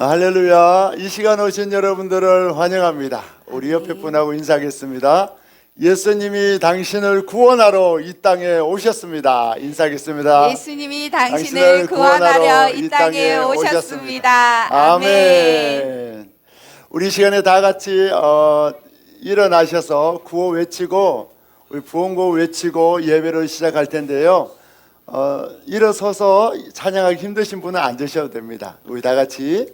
할렐루야. 이 시간 오신 여러분들을 환영합니다. 우리 옆에 분하고 인사하겠습니다. 예수님이 당신을 구원하러 이 땅에 오셨습니다. 인사하겠습니다. 예수님이 당신을 구원하려 이 땅에 오셨습니다. 아멘. 우리 시간에 다 같이 일어나셔서 구호 외치고 우리 부흥구 외치고 예배를 시작할 텐데요. 일어서서 찬양하기 힘드신 분은 앉으셔도 됩니다. 우리 다 같이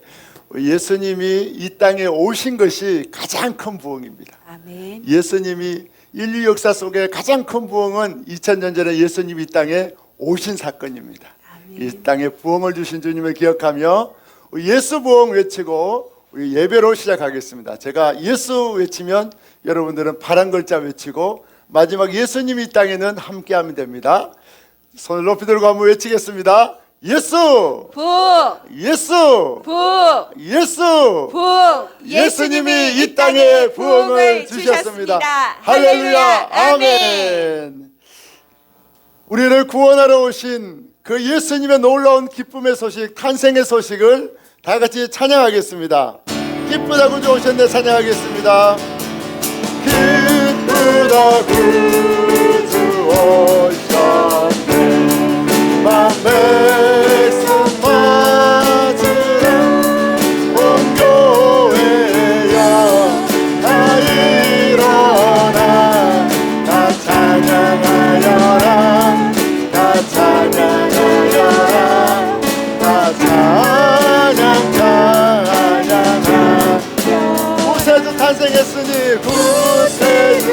예수님이 이 땅에 오신 것이 가장 큰 부흥입니다. 아멘. 예수님이 인류 역사 속에 가장 큰 부흥은 2000년 전에 예수님이 이 땅에 오신 사건입니다. 아멘. 이 땅에 부흥을 주신 주님을 기억하며 예수 부흥 외치고 우리 예배로 시작하겠습니다. 제가 예수 외치면 여러분들은 파란 글자 외치고 마지막 예수님이 이 땅에는 함께하면 됩니다. 손을 높이 들고 한번 외치겠습니다. 예수! 부! 예수! 부! 예수! 부! 예수님이 이 땅에 부흥을 주셨습니다. 할렐루야! 아멘! 우리를 구원하러 오신 그 예수님의 놀라운 기쁨의 소식, 탄생의 소식을 다 같이 찬양하겠습니다. 기쁘다 구주 오셨네 찬양하겠습니다. 기쁘다 구주 오셨네 백성 맞으라 온 교회여 다 일어나 다 찬양하여라 다 찬양하여라 다 찬양하여라 구세주 탄생했으니 구세주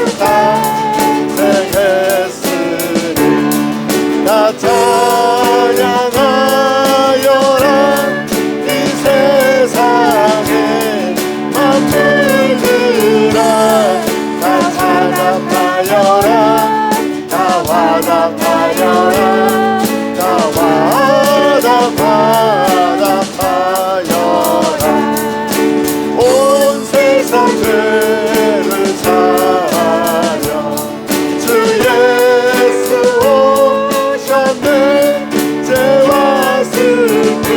탄생했으니 다 찬양하여라 이 세상에 만물들아 다 찬양하여라 다 화답하여라 다 화답하여라 온 세상 죄를 사하여 주 예수 오셨네 죄와 슬픔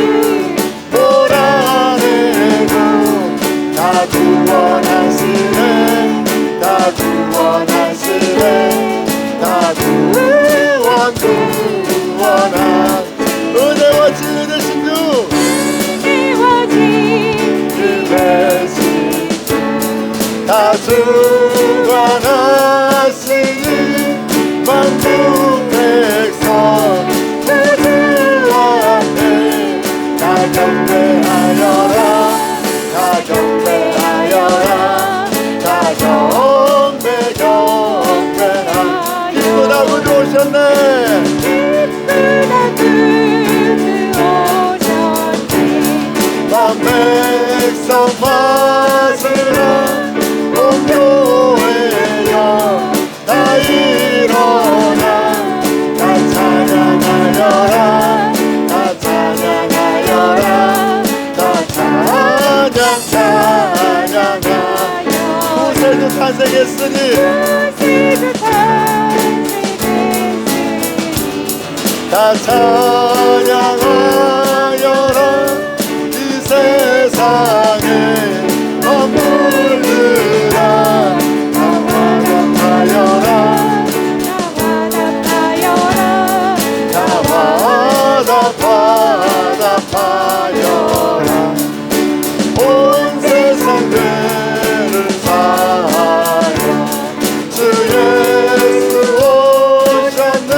몰아내고 다 구원하시네 다 구원하시네 다 구원한 은혜와 진리 되신 주 다 주관하시니 만국 백성 모두 앞에 다 경배하여라 다 경배하여라 다 경배하라 기쁘다 구주 오셨네 기쁘다 구주 오셨네 만 백성 맞으라 온 교회여 다 일어나 다 찬양하여라 다 찬양하여라 다 찬양하여라 구세주 탄생했으니 다 찬양하여라 이 세상에 만물들아 다 화답하여라 다 화답하여라 온 세상 죄를 사하여 주 예수 오셨네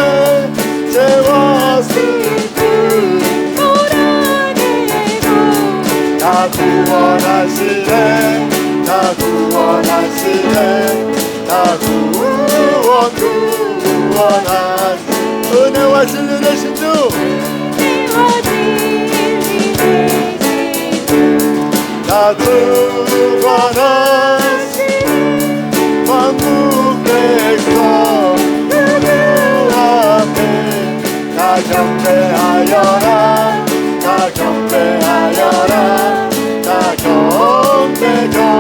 죄와 슬픔 다 구원하시네 다 구원하시네 다 구원하시네 은혜와 진리 되신 주 다 주관하시네 만국 백성 누구 앞에 다 경배하여라 다 경배하여라 다 경배하여라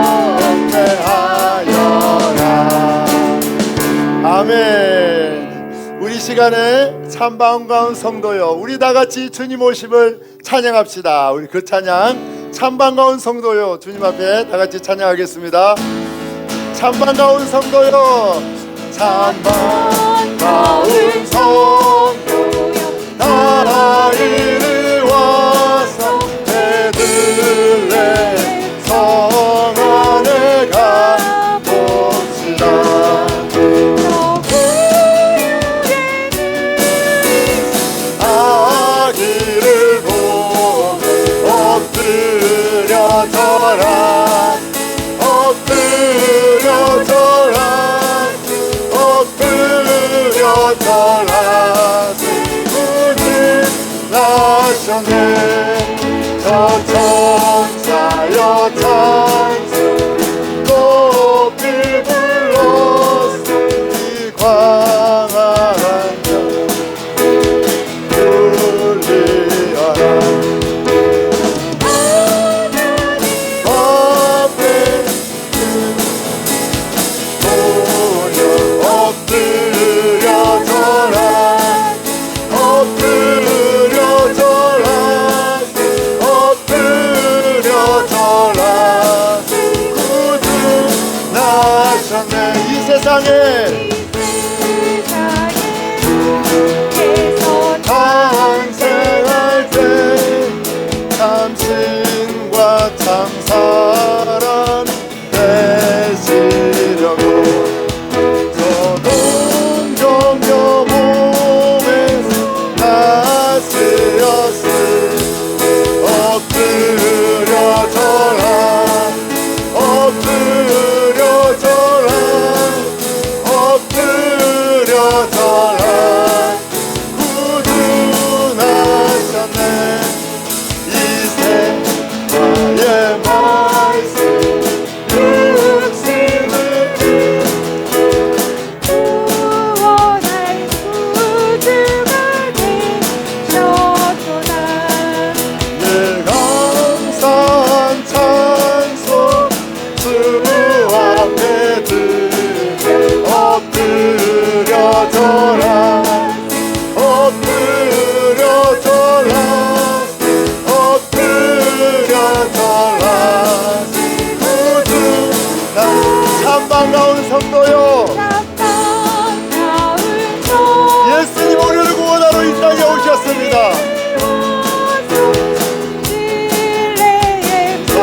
아멘. 우리 시간에 참 반가운 성도여 우리 다같이 주님 오심을 찬양합시다. 우리 그 찬양 참 반가운 성도요, 주님 앞에 다 같이 찬양하겠습니다. 참 반가운 성도요, 참 반가운 성도요, 나 이르와서 베들레헴 성 안에 가봅시다. 아기를 보고 엎드려 절하, 엎드려 절하, 엎드려 절하. 구주 나셨네. 저 천사여 찬송 높이 불렀소. 이 광활한 정 불리하라. 앞에 보려 엎드려 절하, 엎드려 절하, 엎드려 절하. 구주 나셨네. 이 세상에 탄생할 때 참신과 참사랑 되시려고 저동정녀 몸에서 나쓰였으. 엎드려 절하, 엎드려 절하, 엎드려 절하. 구주 나셨네. 이 세상의 말씀 육신을 구원할 구주가 되셨구나. 늘 감사한 찬송 주 앞에 들게 엎드려 절하, 엎드려 절하, 엎드려 절하. 구주 참 반가운 성도요, 예수님 우리를 구원하러 이 땅에 오셨습니다. 성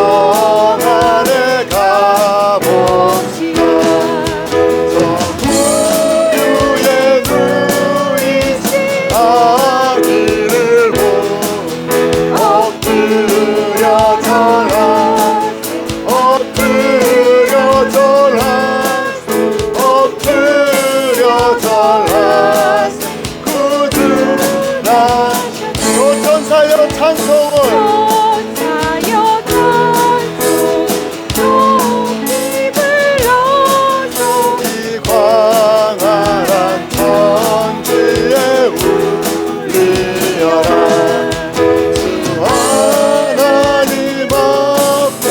안에 가봅시다. 저 구유의 누이신 아기를 보고 엎드려 절하, 엎드려 절하, 엎드려 절하. 구주 저 천사여 찬송을 이 광활한 천지에 울리어라. 주 하나님 앞에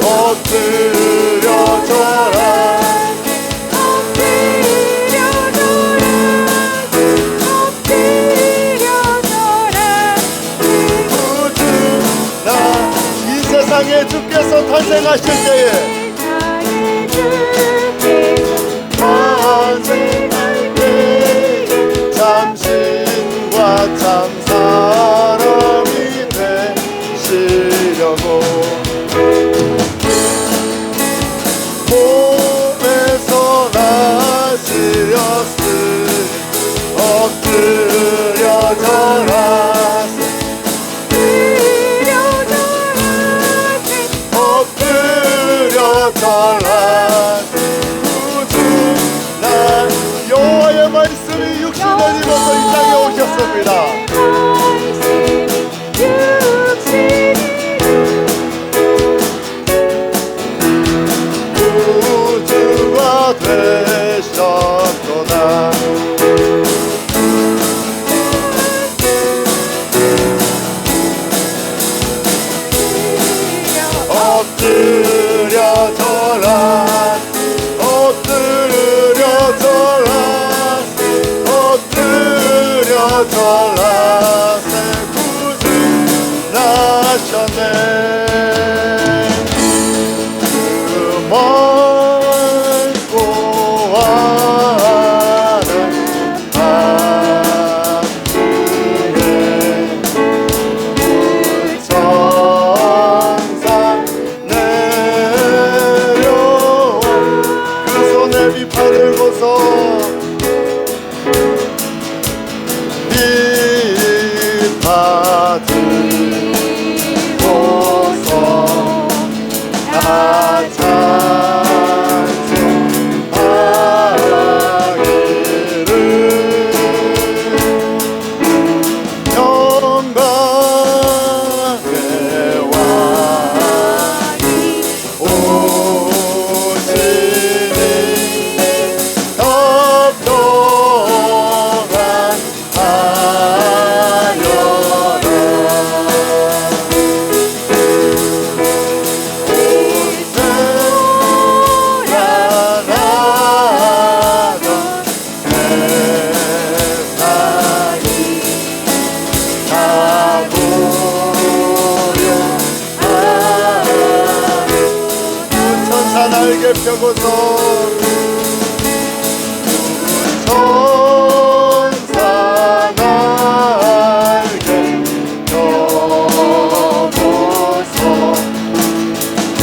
엎드려 절하, 구주 이 세상에 주께서 탄생하실 때에 탄생할 때에 참신과 참사람이 되시려고 몸에서 나시렸으니 엎드려 절하, 엎드려 절하. 구주 여호와의 말씀이 육신을 입어서 이 땅에 오셨습니다. 구주가 되셨도다. 엎드려 절하, 엎드려 절하, 엎드려 절하. 멀고 하는 하늘에 천사 내려온 그 손에 비판을 고서 비받으고서 다 찬송하기를 영광의 왕이 오시니 덕동안 하여라. 날개 펴고서 천사 날개 펴고서 이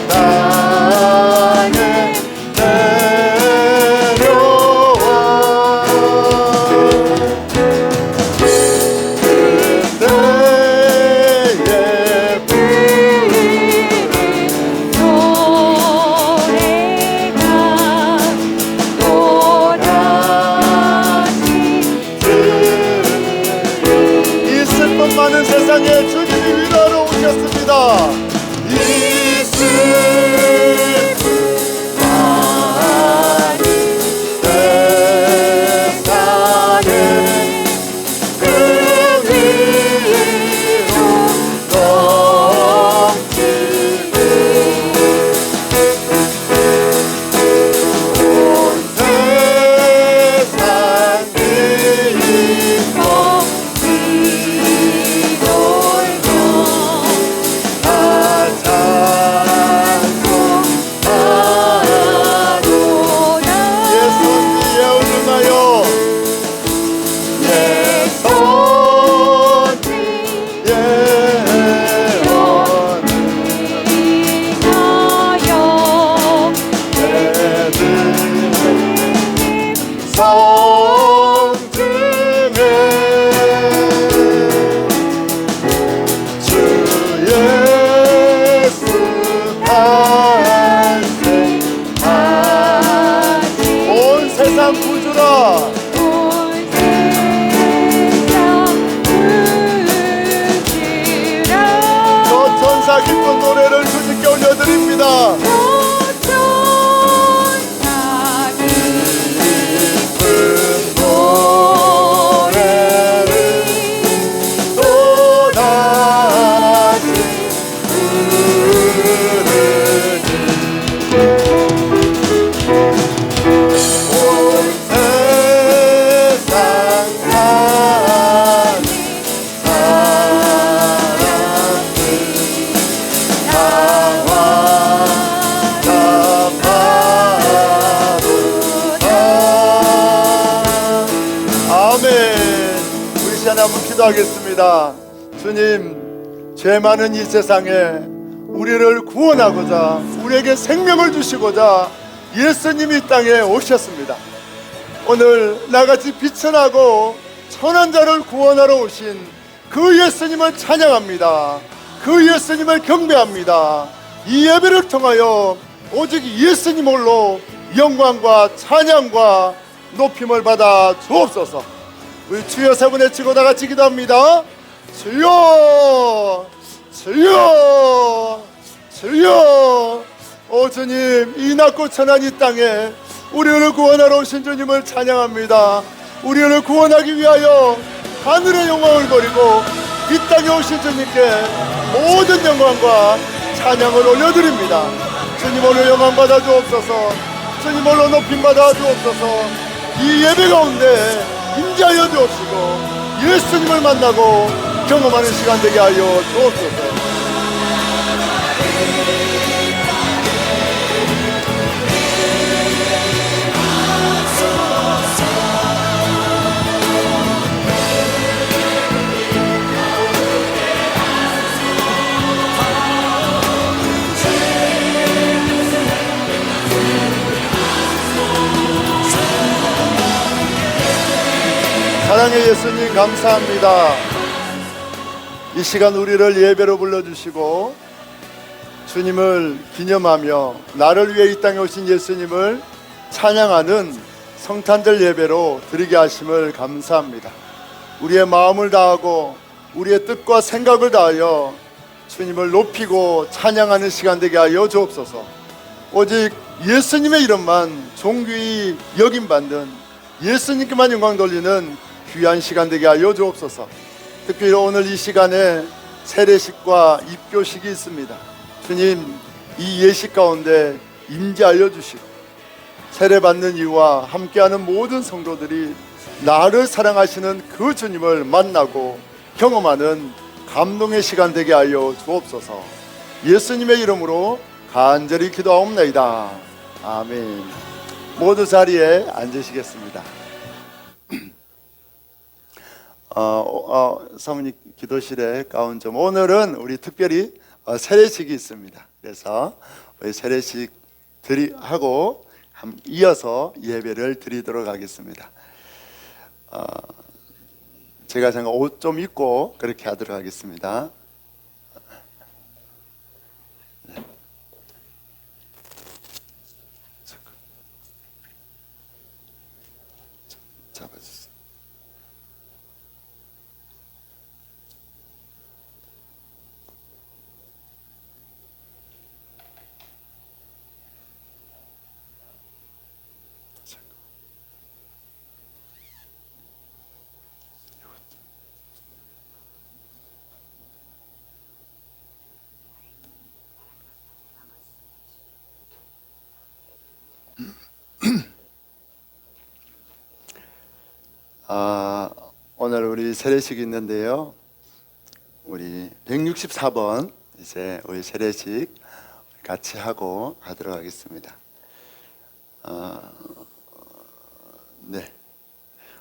땅에 내려와 그때의 많은 세상에 주님이 위로하러 오셨습니다. 이 슬픈 많은 세상에 그 위로 넘치는 온 세상이 기쁜 노래를 주님께 올려드립니다. 기쁜 노래를 또다시 부르니 온 세상 사는 한번 기도하겠습니다. 주님, 죄 많은 이 세상에 우리를 구원하고자 우리에게 생명을 주시고자 예수님이 이 땅에 오셨습니다. 오늘 나같이 비천하고 천한 자를 구원하러 오신 그 예수님을 찬양합니다. 그 예수님을 경배합니다. 이 예배를 통하여 오직 예수님 홀로 영광과 찬양과 높임을 받아 주옵소서. 우리 주여 세 번 외치고 다같이 기도합니다. 주여, 주여, 주여. 오 주님, 이 낮고 천한 이 땅에 우리를 구원하러 오신 주님을 찬양합니다. 우리를 구원하기 위하여 하늘의 영광을 버리고 이 땅에 오신 주님께 모든 영광과 찬양을 올려드립니다. 주님 홀로 영광 받아 주옵소서. 주님 홀로 높임 받아 주옵소서. 이 예배 가운데 임재하여 주옵시고 예수님을 만나고 경험하는 시간 되게 하여 주옵소서. 사랑의 예수님 감사합니다. 이 시간 우리를 예배로 불러주시고 주님을 기념하며 나를 위해 이 땅에 오신 예수님을 찬양하는 성탄절 예배로 드리게 하심을 감사합니다. 우리의 마음을 다하고 우리의 뜻과 생각을 다하여 주님을 높이고 찬양하는 시간 되게 하여 주옵소서. 오직 예수님의 이름만 존귀히 여김받는, 예수님께만 영광 돌리는 귀한 시간 되게 하여 주옵소서. 특별히 오늘 이 시간에 세례식과 입교식이 있습니다. 주님, 이 예식 가운데 임재하여 주시고 세례받는 이와 함께하는 모든 성도들이 나를 사랑하시는 그 주님을 만나고 경험하는 감동의 시간 되게 하여 주옵소서. 예수님의 이름으로 간절히 기도하옵나이다. 아멘. 모두 자리에 앉으시겠습니다. 사모님 기도실에 가운 점, 오늘은 우리 특별히 세례식이 있습니다. 그래서 우리 세례식 하고 이어서 예배를 드리도록 하겠습니다. 제가 잠깐 옷 좀 입고 그렇게 하도록 하겠습니다. 잡아주세요. 오늘 우리 세례식이 있는데요. 우리 164번 이제 우리 세례식 같이 하고 하도록 하겠습니다. 네.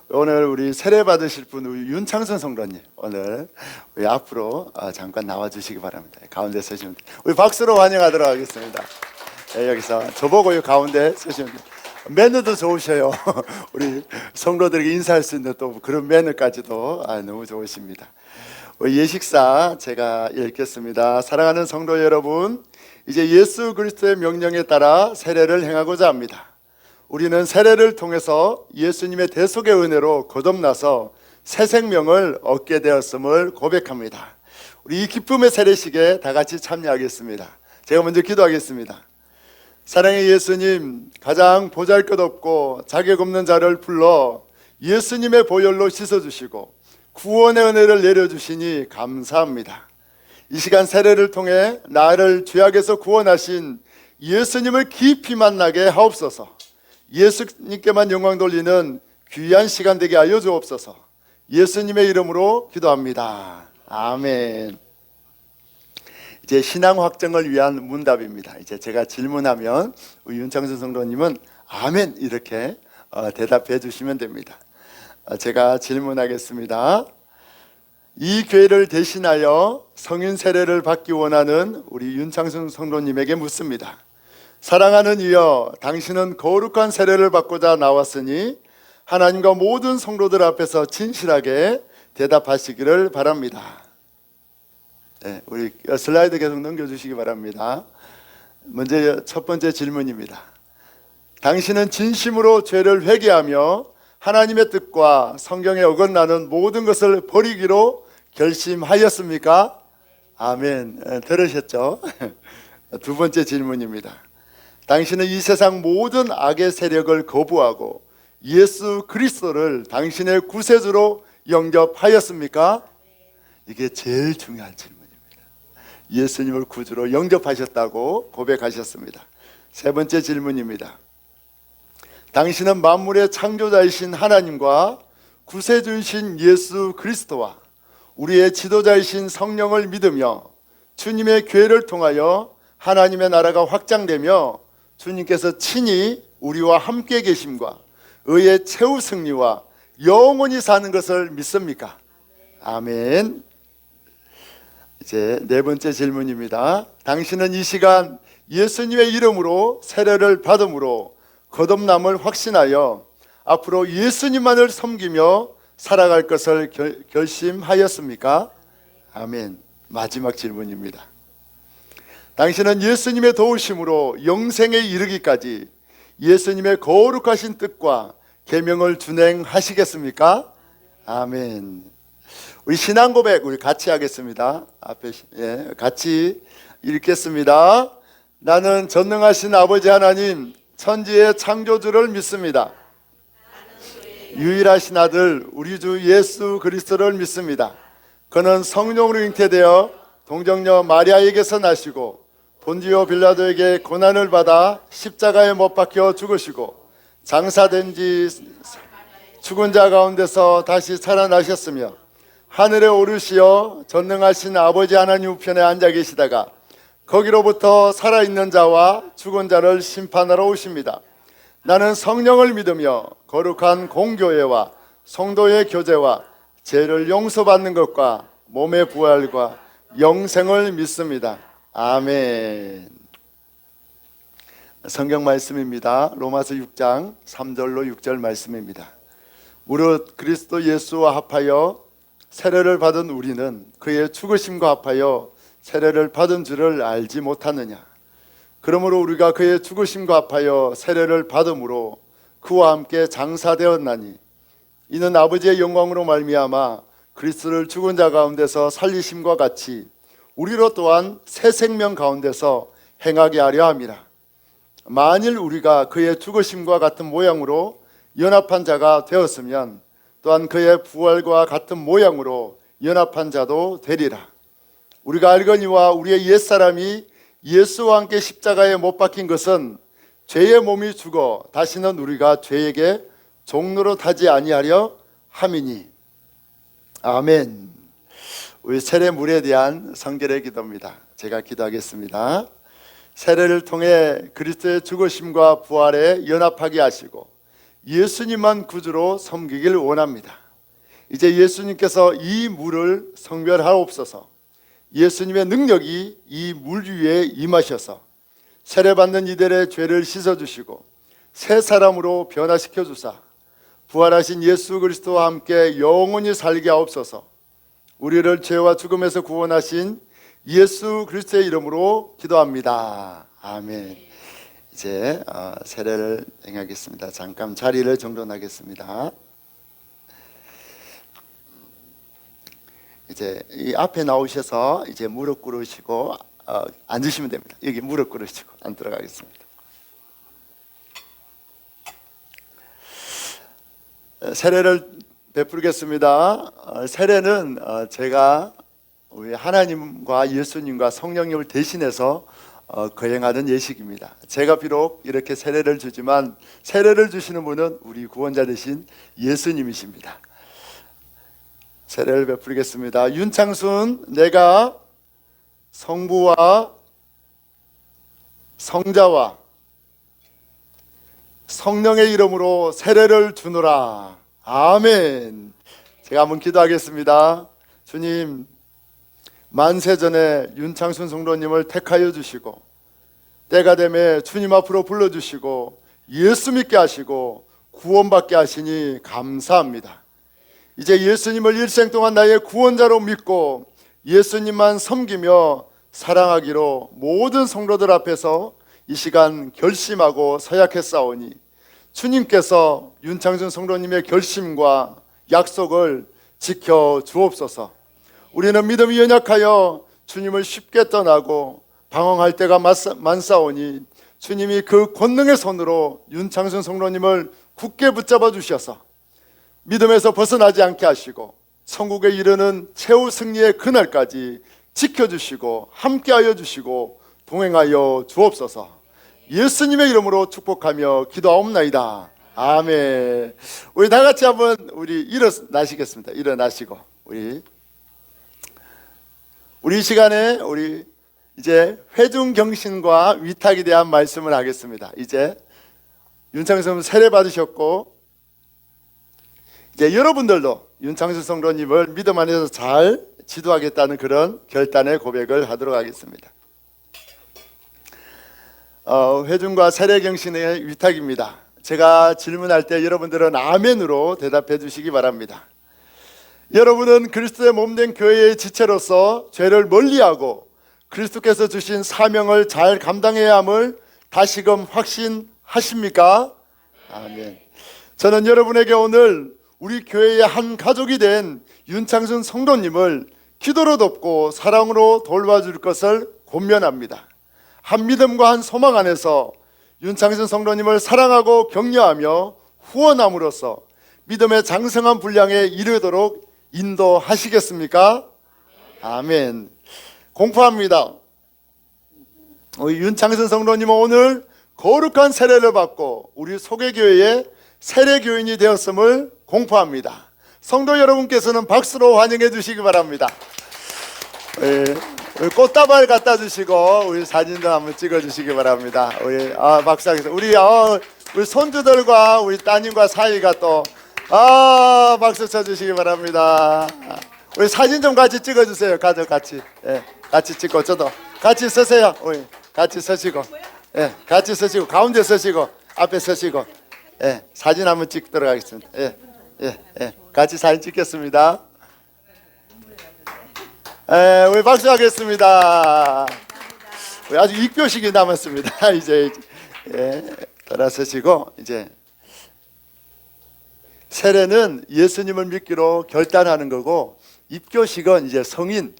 오늘 우리 세례 받으실 분 우리 윤창선 성도님 오늘 우리 앞으로 잠깐 나와 주시기 바랍니다. 가운데 서시면 우리 박수로 환영하도록 하겠습니다. 네, 여기서 저보고 가운데 서시면 매너도 좋으셔요. 우리 성도들에게 인사할 수 있는 또 그런 매너까지도 너무 좋으십니다. 예식사 제가 읽겠습니다. 사랑하는 성도 여러분, 이제 예수 그리스도의 명령에 따라 세례를 행하고자 합니다. 우리는 세례를 통해서 예수님의 대속의 은혜로 거듭나서 새 생명을 얻게 되었음을 고백합니다. 우리 이 기쁨의 세례식에 다 같이 참여하겠습니다. 제가 먼저 기도하겠습니다. 사랑의 예수님, 가장 보잘것없고 자격 없는 자를 불러 예수님의 보혈로 씻어주시고 구원의 은혜를 내려주시니 감사합니다. 이 시간 세례를 통해 나를 죄악에서 구원하신 예수님을 깊이 만나게 하옵소서. 예수님께만 영광 돌리는 귀한 시간 되게 하여 주옵소서. 예수님의 이름으로 기도합니다. 아멘. 이제 신앙 확정을 위한 문답입니다. 이제 제가 질문하면 우리 윤창선 성도님은 아멘 이렇게 대답해 주시면 됩니다. 제가 질문하겠습니다. 이 교회를 대신하여 성인 세례를 받기 원하는 우리 윤창선 성도님에게 묻습니다. 사랑하는 이여, 당신은 거룩한 세례를 받고자 나왔으니 하나님과 모든 성도들 앞에서 진실하게 대답하시기를 바랍니다. 네, 우리 슬라이드 계속 넘겨주시기 바랍니다. 먼저 첫 번째 질문입니다. 당신은 진심으로 죄를 회개하며 하나님의 뜻과 성경에 어긋나는 모든 것을 버리기로 결심하였습니까? 아멘. 들으셨죠? 두 번째 질문입니다. 당신은 이 세상 모든 악의 세력을 거부하고 예수 그리스도를 당신의 구세주로 영접하였습니까? 이게 제일 중요한 질문입니다. 예수님을 구주로 영접하셨다고 고백하셨습니다. 세 번째 질문입니다. 당신은 만물의 창조자이신 하나님과 구세주이신 예수 그리스도와 우리의 지도자이신 성령을 믿으며 주님의 교회를 통하여 하나님의 나라가 확장되며 주님께서 친히 우리와 함께 계심과 의의 최후 승리와 영원히 사는 것을 믿습니까? 아멘. 이제 네 번째 질문입니다. 당신은 이 시간 예수님의 이름으로 세례를 받음으로 거듭남을 확신하여 앞으로 예수님만을 섬기며 살아갈 것을 결심하였습니까? 아멘. 마지막 질문입니다. 당신은 예수님의 도우심으로 영생에 이르기까지 예수님의 거룩하신 뜻과 계명을 준행하시겠습니까? 아멘. 우리 신앙 고백 우리 같이 하겠습니다. 앞에 같이 읽겠습니다. 나는 전능하신 아버지 하나님 천지의 창조주를 믿습니다. 유일하신 아들 우리 주 예수 그리스도를 믿습니다. 그는 성령으로 잉태되어 동정녀 마리아에게서 나시고 본디오 빌라도에게 고난을 받아 십자가에 못 박혀 죽으시고 장사된 지 죽은 자 가운데서 다시 살아나셨으며 하늘에 오르시어 전능하신 아버지 하나님 우편에 앉아 계시다가 거기로부터 살아있는 자와 죽은 자를 심판하러 오십니다. 나는 성령을 믿으며 거룩한 공교회와 성도의 교제와 죄를 용서받는 것과 몸의 부활과 영생을 믿습니다. 아멘. 성경 말씀입니다. 로마서 6장 3절로 6절 말씀입니다. 무릇 그리스도 예수와 합하여 세례를 받은 우리는 그의 죽으심과 합하여 세례를 받은 줄을 알지 못하느냐. 그러므로 우리가 그의 죽으심과 합하여 세례를 받음으로 그와 함께 장사되었나니 이는 아버지의 영광으로 말미암아 그리스도를 죽은 자 가운데서 살리심과 같이 우리로 또한 새 생명 가운데서 행하게 하려 함이라. 만일 우리가 그의 죽으심과 같은 모양으로 연합한 자가 되었으면 또한 그의 부활과 같은 모양으로 연합한 자도 되리라. 우리가 알거니와 우리의 옛사람이 예수와 함께 십자가에 못 박힌 것은 죄의 몸이 죽어 다시는 우리가 죄에게 종로로 타지 아니하려 함이니. 아멘. 우리 세례물에 대한 성결의 기도입니다. 제가 기도하겠습니다. 세례를 통해 그리스도의 죽으심과 부활에 연합하게 하시고 예수님만 구주로 섬기길 원합니다. 이제 예수님께서 이 물을 성별하옵소서. 예수님의 능력이 이 물 위에 임하셔서 세례받는 이들의 죄를 씻어주시고 새 사람으로 변화시켜 주사 부활하신 예수 그리스도와 함께 영원히 살게 하옵소서. 우리를 죄와 죽음에서 구원하신 예수 그리스도의 이름으로 기도합니다. 아멘. 이제 세례를 행하겠습니다. 잠깐 자리를 정돈하겠습니다. 이제 이 앞에 나오셔서 이제 무릎 꿇으시고 앉으시면 됩니다. 여기 무릎 꿇으시고 앉도록 하겠습니다. 세례를 베풀겠습니다. 세례는 제가 우리 하나님과 예수님과 성령님을 대신해서 거행하는 예식입니다. 제가 비록 이렇게 세례를 주지만 세례를 주시는 분은 우리 구원자 되신 예수님이십니다. 세례를 베풀겠습니다. 윤창순, 내가 성부와 성자와 성령의 이름으로 세례를 주노라. 아멘. 제가 한번 기도하겠습니다. 주님, 만세 전에 윤창순 성도님을 택하여 주시고 때가 되매 주님 앞으로 불러주시고 예수 믿게 하시고 구원받게 하시니 감사합니다. 이제 예수님을 일생 동안 나의 구원자로 믿고 예수님만 섬기며 사랑하기로 모든 성도들 앞에서 이 시간 결심하고 서약했사오니 주님께서 윤창순 성도님의 결심과 약속을 지켜 주옵소서. 우리는 믿음이 연약하여 주님을 쉽게 떠나고 방황할 때가 많사오니 주님이 그 권능의 손으로 윤창순 성도님을 굳게 붙잡아 주셔서 믿음에서 벗어나지 않게 하시고 천국에 이르는 최후 승리의 그날까지 지켜주시고 함께하여 주시고 동행하여 주옵소서. 예수님의 이름으로 축복하며 기도하옵나이다. 아멘. 우리 다 같이 한번 우리 일어나시겠습니다. 일어나시고 우리 이 시간에 우리 이제 회중경신과 위탁에 대한 말씀을 하겠습니다. 이제 윤창수 성도 세례 받으셨고 이제 여러분들도 윤창수 성도님을 믿음 안에서 잘 지도하겠다는 그런 결단의 고백을 하도록 하겠습니다. 회중과 세례경신의 위탁입니다. 제가 질문할 때 여러분들은 아멘으로 대답해 주시기 바랍니다. 여러분은 그리스도의 몸된 교회의 지체로서 죄를 멀리하고 그리스도께서 주신 사명을 잘 감당해야 함을 다시금 확신하십니까? 아멘. 저는 여러분에게 오늘 우리 교회의 한 가족이 된 윤창순 성도님을 기도로 돕고 사랑으로 돌봐줄 것을 권면합니다. 한 믿음과 한 소망 안에서 윤창순 성도님을 사랑하고 격려하며 후원함으로써 믿음의 장성한 분량에 이르도록 인도하시겠습니까? 아멘. 공포합니다. 우리 윤창순 성도님은 오늘 거룩한 세례를 받고 우리 소개교회의 세례교인이 되었음을 공포합니다. 성도 여러분께서는 박수로 환영해 주시기 바랍니다. 꽃다발 갖다 주시고 우리 사진도 한번 찍어 주시기 바랍니다. 박수하겠습니다. 우리 손주들과 우리 따님과 사이가 또 박수 쳐 주시기 바랍니다. 우리 사진 좀 같이 찍어 주세요. 가족 같이. 같이 찍고 저도 같이 서세요. 우리 같이 서시고. 같이 서시고 가운데 서시고 앞에 서시고. 사진 한번 찍도록 하겠습니다. 같이 사진 찍겠습니다. 우리 박수하겠습니다. 우리 아직 입교식이 남았습니다. 이제 돌아서시고 이제 세례는 예수님을 믿기로 결단하는 거고 입교식은 이제 성인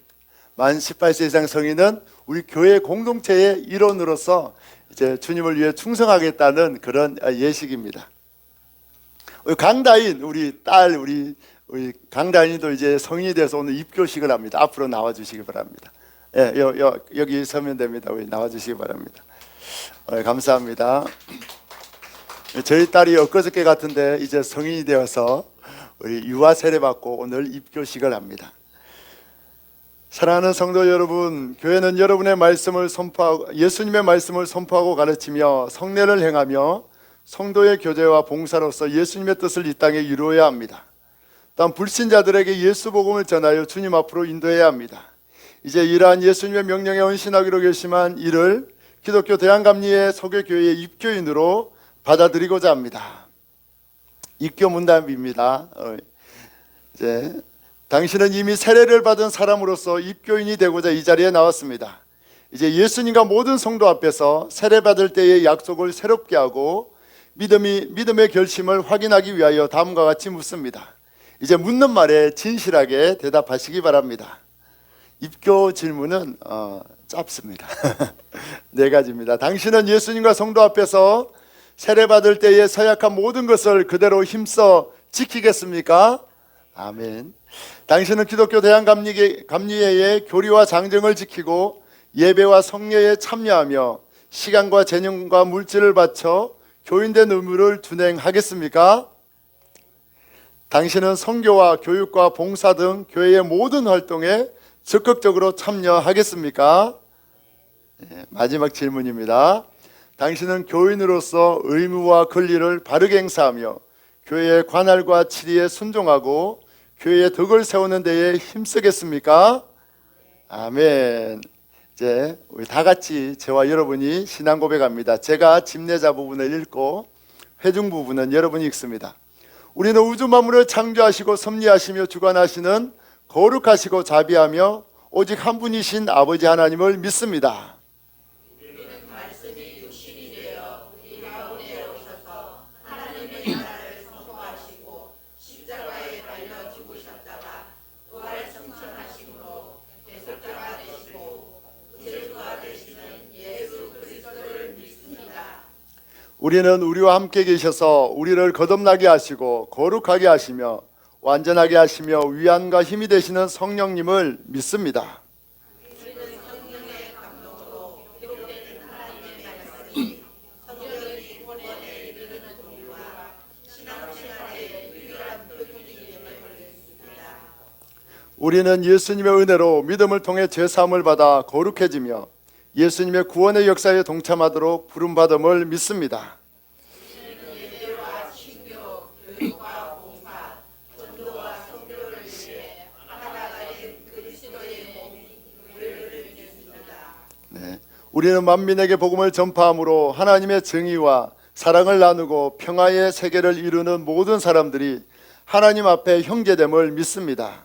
만 18세 이상 성인은 우리 교회 공동체의 일원으로서 이제 주님을 위해 충성하겠다는 그런 예식입니다. 우리 강다인 우리 딸 우리 강다인이도 이제 성인이 돼서 오늘 입교식을 합니다. 앞으로 나와 주시기 바랍니다. 여기 서면 됩니다. 우리 나와 주시기 바랍니다. 감사합니다. 저희 딸이 엊그저께 같은데 이제 성인이 되어서 우리 유아 세례 받고 오늘 입교식을 합니다. 사랑하는 성도 여러분, 교회는 여러분의 말씀을 선포하고 예수님의 말씀을 선포하고 가르치며 성례를 행하며 성도의 교제와 봉사로서 예수님의 뜻을 이 땅에 이루어야 합니다. 또한 불신자들에게 예수 복음을 전하여 주님 앞으로 인도해야 합니다. 이제 이러한 예수님의 명령에 헌신하기로 결심한 이를 기독교 대한감리의 소개교회의 입교인으로 받아들이고자 합니다. 입교 문답입니다. 이제 당신은 이미 세례를 받은 사람으로서 입교인이 되고자 이 자리에 나왔습니다. 이제 예수님과 모든 성도 앞에서 세례 받을 때의 약속을 새롭게 하고 믿음의 결심을 확인하기 위하여 다음과 같이 묻습니다. 이제 묻는 말에 진실하게 대답하시기 바랍니다. 입교 질문은 짧습니다. 4가지입니다. 당신은 예수님과 성도 앞에서 세례 받을 때의 서약한 모든 것을 그대로 힘써 지키겠습니까? 아멘. 당신은 기독교 대한감리회의 교리와 장정을 지키고 예배와 성례에 참여하며 시간과 재능과 물질을 바쳐 교인된 의무를 준행하겠습니까? 당신은 선교와 교육과 봉사 등 교회의 모든 활동에 적극적으로 참여하겠습니까? 마지막 질문입니다. 당신은 교인으로서 의무와 권리를 바르게 행사하며 교회의 관할과 치리에 순종하고 교회의 덕을 세우는 데에 힘쓰겠습니까? 아멘. 이제 우리 다 같이 저와 여러분이 신앙 고백합니다. 제가 집례자 부분을 읽고 회중 부분은 여러분이 읽습니다. 우리는 우주 만물을 창조하시고 섭리하시며 주관하시는 거룩하시고 자비하며 오직 한 분이신 아버지 하나님을 믿습니다. 우리는 우리와 함께 계셔서 우리를 거듭나게 하시고 거룩하게 하시며 완전하게 하시며 위안과 힘이 되시는 성령님을 믿습니다. 우리는 예수님의 은혜로 믿음을 통해 죄사함을 받아 거룩해지며 예수님의 구원의 역사에 동참하도록 부름받음을 믿습니다. 네, 우리는 만민에게 복음을 전파함으로 하나님의 정의와 사랑을 나누고 평화의 세계를 이루는 모든 사람들이 하나님 앞에 형제됨을 믿습니다.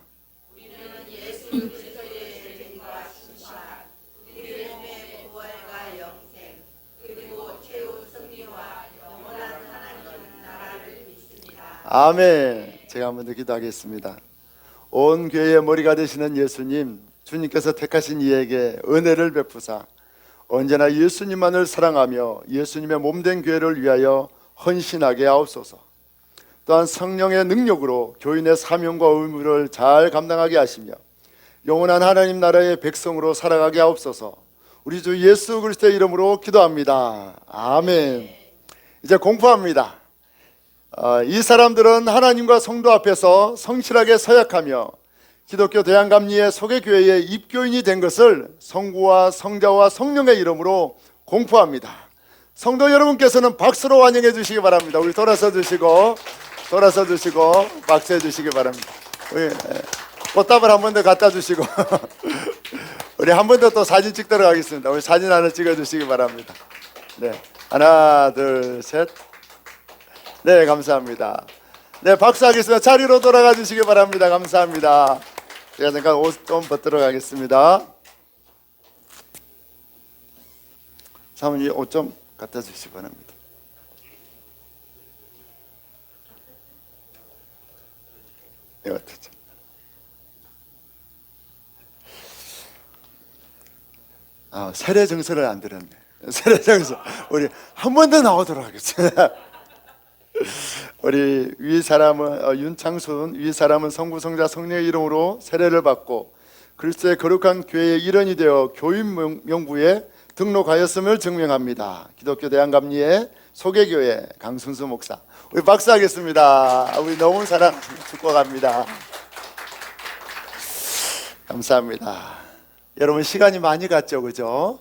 아멘. 제가 한번 더 기도하겠습니다. 온 교회의 머리가 되시는 예수님, 주님께서 택하신 이에게 은혜를 베푸사 언제나 예수님만을 사랑하며 예수님의 몸된 교회를 위하여 헌신하게 하옵소서. 또한 성령의 능력으로 교인의 사명과 의무를 잘 감당하게 하시며 영원한 하나님 나라의 백성으로 살아가게 하옵소서. 우리 주 예수 그리스도의 이름으로 기도합니다. 아멘. 이제 공부합니다. 이 사람들은 하나님과 성도 앞에서 성실하게 서약하며 기독교 대한감리의 소개교회의 입교인이 된 것을 성부와 성자와 성령의 이름으로 공포합니다. 성도 여러분께서는 박수로 환영해 주시기 바랍니다. 우리 돌아서 주시고 박수해 주시기 바랍니다. 우리 꽃다발 한 번 더 갖다 주시고 우리 한 번 더 또 사진 찍도록 하겠습니다. 우리 사진 하나 찍어 주시기 바랍니다. 네, 하나 둘 셋. 네, 감사합니다. 네, 박수하겠습니다. 자리로 돌아가 주시기 바랍니다. 감사합니다. 제가 잠깐 옷 좀 벗도록 하겠습니다. 사모님 옷 좀 갖다 주시기 바랍니다. 네, 어떻죠? 세례 정서를 안 들었네. 세례 정서 우리 한 번 더 나오도록 하겠습니다. 우리 위 사람은 윤창순 위 사람은 성부 성자 성령의 이름으로 세례를 받고 그리스도의 거룩한 교회의 일원이 되어 교인 명부에 등록하였음을 증명합니다. 기독교 대한감리의 소개교회 강순수 목사. 우리 박수하겠습니다. 우리 너무 사랑 축복합니다. 감사합니다. 여러분 시간이 많이 갔죠, 그죠?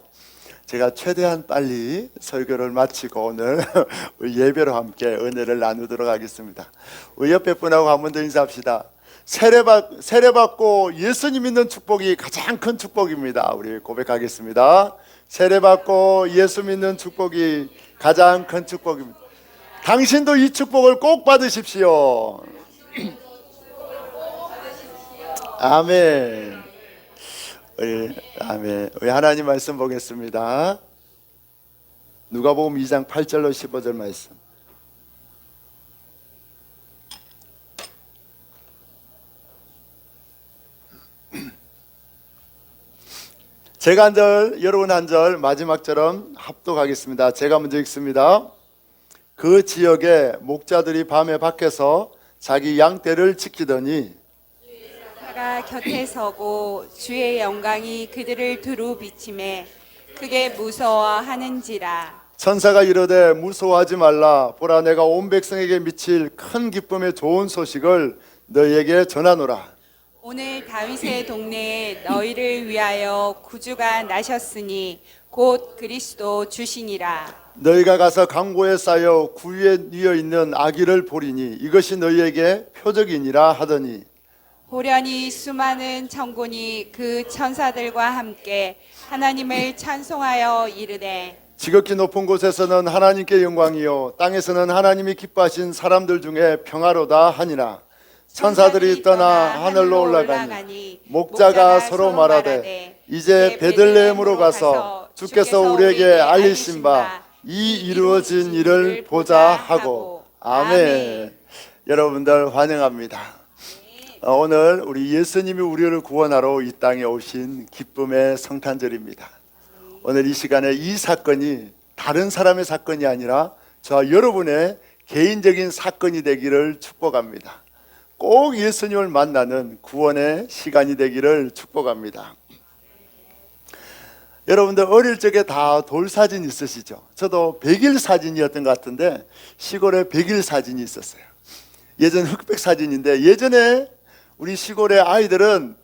제가 최대한 빨리 설교를 마치고 오늘 예배로 함께 은혜를 나누도록 하겠습니다. 우리 옆에 분하고 한 번 더 인사합시다. 세례받고 예수님 믿는 축복이 가장 큰 축복입니다. 우리 고백하겠습니다. 세례받고 예수 믿는 축복이 가장 큰 축복입니다. 당신도 이 축복을 꼭 받으십시오. 아멘. 아멘. 우리 하나님 말씀 보겠습니다. 누가복음 2장 8절로 15절 말씀. 제가 한 절, 여러분 한 절, 마지막처럼 합독하겠습니다. 제가 먼저 읽습니다. 그 지역에 목자들이 밤에 밖에서 자기 양떼를 지키더니 가 곁에 서고 주의 영광이 그들을 두루 비침해 크게 무서워하는지라. 천사가 이르되 무서워하지 말라. 보라, 내가 온 백성에게 미칠 큰 기쁨의 좋은 소식을 너희에게 전하노라. 오늘 다윗의 동네에 너희를 위하여 구주가 나셨으니 곧 그리스도 주시니라. 너희가 가서 강고에 쌓여 구유에 뉘어 있는 아기를 보리니 이것이 너희에게 표적이니라 하더니 호련히 수많은 천군이 그 천사들과 함께 하나님을 찬송하여 이르되 지극히 높은 곳에서는 하나님께 영광이요 땅에서는 하나님이 기뻐하신 사람들 중에 평화로다 하니라. 천사들이 떠나 하늘로 올라가니 목자가 서로 말하되 이제 베들레헴으로 가서 주께서 우리에게 알리신 바 이 이루어진 일을 보자 하고. 아멘. 여러분들 환영합니다. 오늘 우리 예수님이 우리를 구원하러 이 땅에 오신 기쁨의 성탄절입니다. 오늘 이 시간에 이 사건이 다른 사람의 사건이 아니라 저와 여러분의 개인적인 사건이 되기를 축복합니다. 꼭 예수님을 만나는 구원의 시간이 되기를 축복합니다. 여러분들 어릴 적에 다 돌 사진 있으시죠? 저도 100일 사진이었던 것 같은데 시골에 100일 사진이 있었어요. 예전 흑백 사진인데 예전에 우리 시골의 아이들은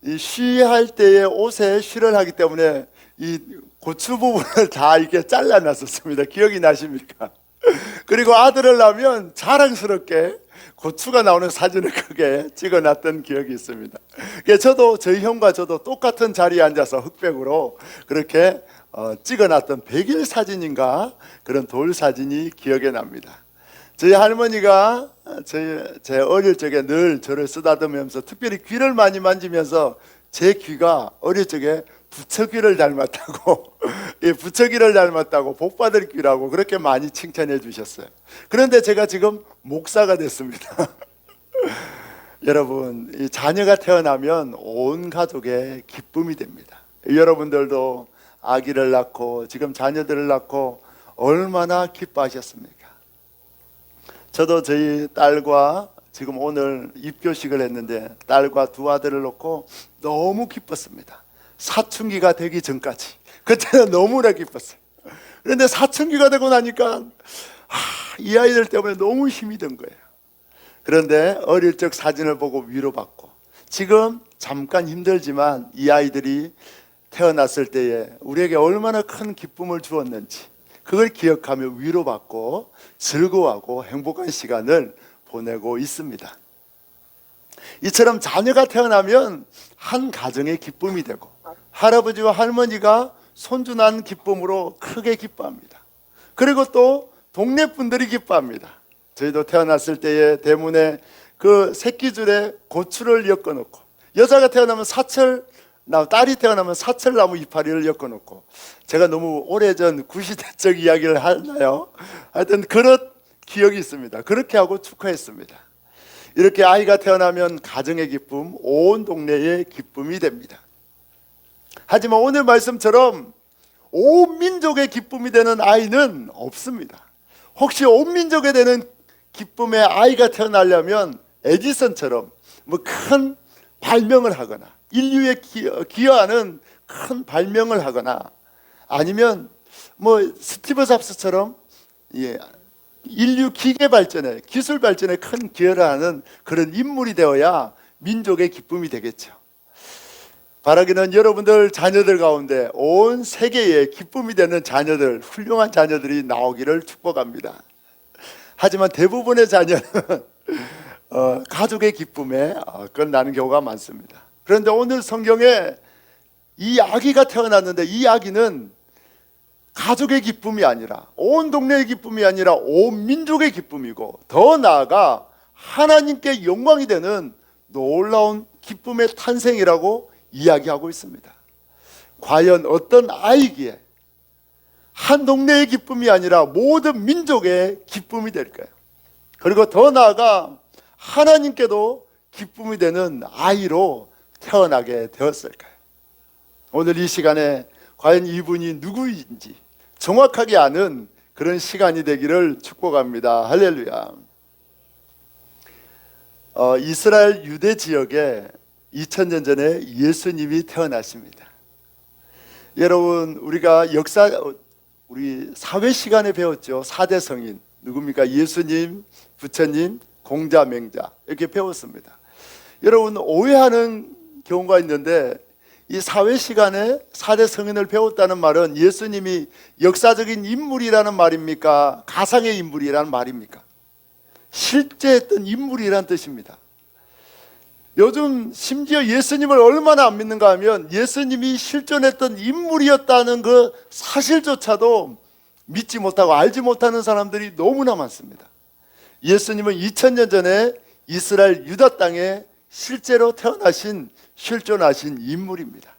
이 쉬할 때에 옷에 쉬를 하기 때문에 이 고추 부분을 다 이렇게 잘라놨었습니다. 기억이 나십니까? 그리고 아들을 낳으면 자랑스럽게 고추가 나오는 사진을 크게 찍어놨던 기억이 있습니다. 저도 저희 형과 저도 똑같은 자리에 앉아서 흑백으로 그렇게 찍어놨던 100일 사진인가 그런 돌 사진이 기억에 납니다. 저희 할머니가 제 어릴 적에 늘 저를 쓰다듬으면서 특별히 귀를 많이 만지면서 제 귀가 어릴 적에 부처귀를 닮았다고 부처귀를 닮았다고 복받을 귀라고 그렇게 많이 칭찬해 주셨어요. 그런데 제가 지금 목사가 됐습니다. 여러분, 이 자녀가 태어나면 온 가족의 기쁨이 됩니다. 여러분들도 아기를 낳고 지금 자녀들을 낳고 얼마나 기뻐하셨습니까? 저도 저희 딸과 지금 오늘 입교식을 했는데 딸과 두 아들을 놓고 너무 기뻤습니다. 사춘기가 되기 전까지 그때는 너무나 기뻤어요. 그런데 사춘기가 되고 나니까 이 아이들 때문에 너무 힘이 든 거예요. 그런데 어릴 적 사진을 보고 위로받고 지금 잠깐 힘들지만 이 아이들이 태어났을 때에 우리에게 얼마나 큰 기쁨을 주었는지 그걸 기억하며 위로받고 즐거워하고 행복한 시간을 보내고 있습니다. 이처럼 자녀가 태어나면 한 가정의 기쁨이 되고 할아버지와 할머니가 손주 난 기쁨으로 크게 기뻐합니다. 그리고 또 동네 분들이 기뻐합니다. 저희도 태어났을 때에 대문에 그 새끼줄에 고추를 엮어놓고 여자가 태어나면 딸이 태어나면 사철나무 이파리를 엮어놓고 제가 너무 오래전 구시대적 이야기를 하나요? 하여튼 그런 기억이 있습니다. 그렇게 하고 축하했습니다. 이렇게 아이가 태어나면 가정의 기쁨, 온 동네의 기쁨이 됩니다. 하지만 오늘 말씀처럼 온 민족의 기쁨이 되는 아이는 없습니다. 혹시 온 민족에 되는 기쁨의 아이가 태어나려면 에디슨처럼 큰 발명을 하거나 인류에 기여하는 큰 발명을 하거나 아니면 스티브 잡스처럼 인류 기계 발전에 기술 발전에 큰 기여를 하는 그런 인물이 되어야 민족의 기쁨이 되겠죠. 바라기는 여러분들 자녀들 가운데 온 세계에 기쁨이 되는 자녀들, 훌륭한 자녀들이 나오기를 축복합니다. 하지만 대부분의 자녀는 가족의 기쁨에 끝나는 경우가 많습니다. 그런데 오늘 성경에 이 아기가 태어났는데 이 아기는 가족의 기쁨이 아니라 온 동네의 기쁨이 아니라 온 민족의 기쁨이고 더 나아가 하나님께 영광이 되는 놀라운 기쁨의 탄생이라고 이야기하고 있습니다. 과연 어떤 아이기에 한 동네의 기쁨이 아니라 모든 민족의 기쁨이 될까요? 그리고 더 나아가 하나님께도 기쁨이 되는 아이로 태어나게 되었을까요? 오늘 이 시간에 과연 이분이 누구인지 정확하게 아는 그런 시간이 되기를 축복합니다. 할렐루야. 이스라엘 유대 지역에 2000년 전에 예수님이 태어나십니다. 여러분, 우리가 우리 사회 시간에 배웠죠. 4대 성인 누굽니까? 예수님, 부처님, 공자, 맹자 이렇게 배웠습니다. 여러분, 오해하는 경우가 있는데 이 사회 시간에 4대 성인을 배웠다는 말은 예수님이 역사적인 인물이라는 말입니까? 가상의 인물이라는 말입니까? 실제 했던 인물이라는 뜻입니다. 요즘 심지어 예수님을 얼마나 안 믿는가 하면 예수님이 실존했던 인물이었다는 그 사실조차도 믿지 못하고 알지 못하는 사람들이 너무나 많습니다. 예수님은 2000년 전에 이스라엘 유다 땅에 실제로 태어나신 실존하신 인물입니다.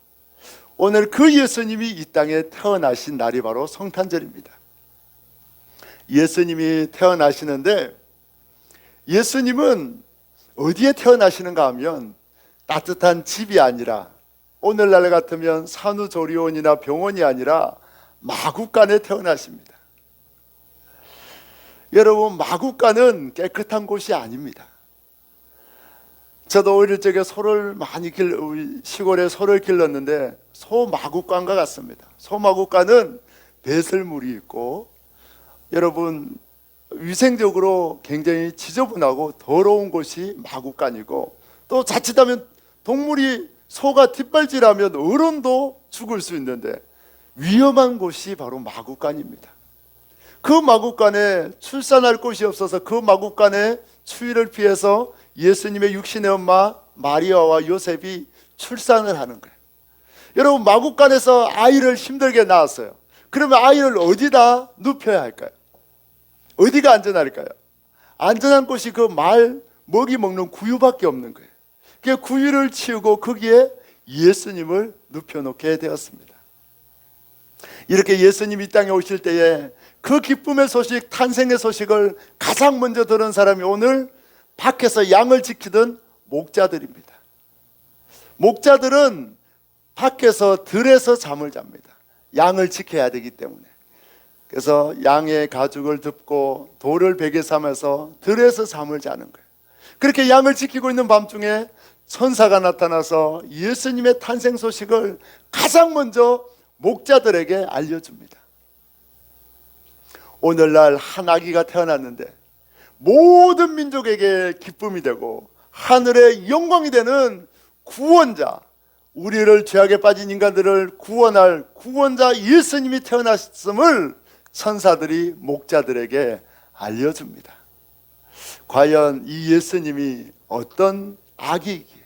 오늘 그 예수님이 이 땅에 태어나신 날이 바로 성탄절입니다. 예수님이 태어나시는데 예수님은 어디에 태어나시는가 하면 따뜻한 집이 아니라 오늘날 같으면 산후조리원이나 병원이 아니라 마구간에 태어나십니다. 여러분, 마구간은 깨끗한 곳이 아닙니다. 저도 어릴 적에 소를 많이 시골에 소를 길렀는데 소 마구간과 같습니다. 소 마구간은 배설물이 있고 여러분 위생적으로 굉장히 지저분하고 더러운 곳이 마구간이고 또 자칫하면 소가 뒷발질하면 어른도 죽을 수 있는데 위험한 곳이 바로 마구간입니다. 그 마구간에 출산할 곳이 없어서 그 마구간에 추위를 피해서 예수님의 육신의 엄마 마리아와 요셉이 출산을 하는 거예요. 여러분, 마구간에서 아이를 힘들게 낳았어요. 그러면 아이를 어디다 눕혀야 할까요? 어디가 안전할까요? 안전한 곳이 그 말 먹이 먹는 구유밖에 없는 거예요. 그 구유를 치우고 거기에 예수님을 눕혀놓게 되었습니다. 이렇게 예수님이 이 땅에 오실 때에 그 기쁨의 소식, 탄생의 소식을 가장 먼저 들은 사람이 오늘 밖에서 양을 지키던 목자들입니다. 목자들은 밖에서 들에서 잠을 잡니다. 양을 지켜야 되기 때문에. 그래서 양의 가죽을 덮고 돌을 베개 삼아서 들에서 잠을 자는 거예요. 그렇게 양을 지키고 있는 밤중에 천사가 나타나서 예수님의 탄생 소식을 가장 먼저 목자들에게 알려줍니다. 오늘날 한 아기가 태어났는데 모든 민족에게 기쁨이 되고 하늘의 영광이 되는 구원자, 우리를 죄악에 빠진 인간들을 구원할 구원자 예수님이 태어났음을 천사들이 목자들에게 알려줍니다. 과연 이 예수님이 어떤 아기이기에,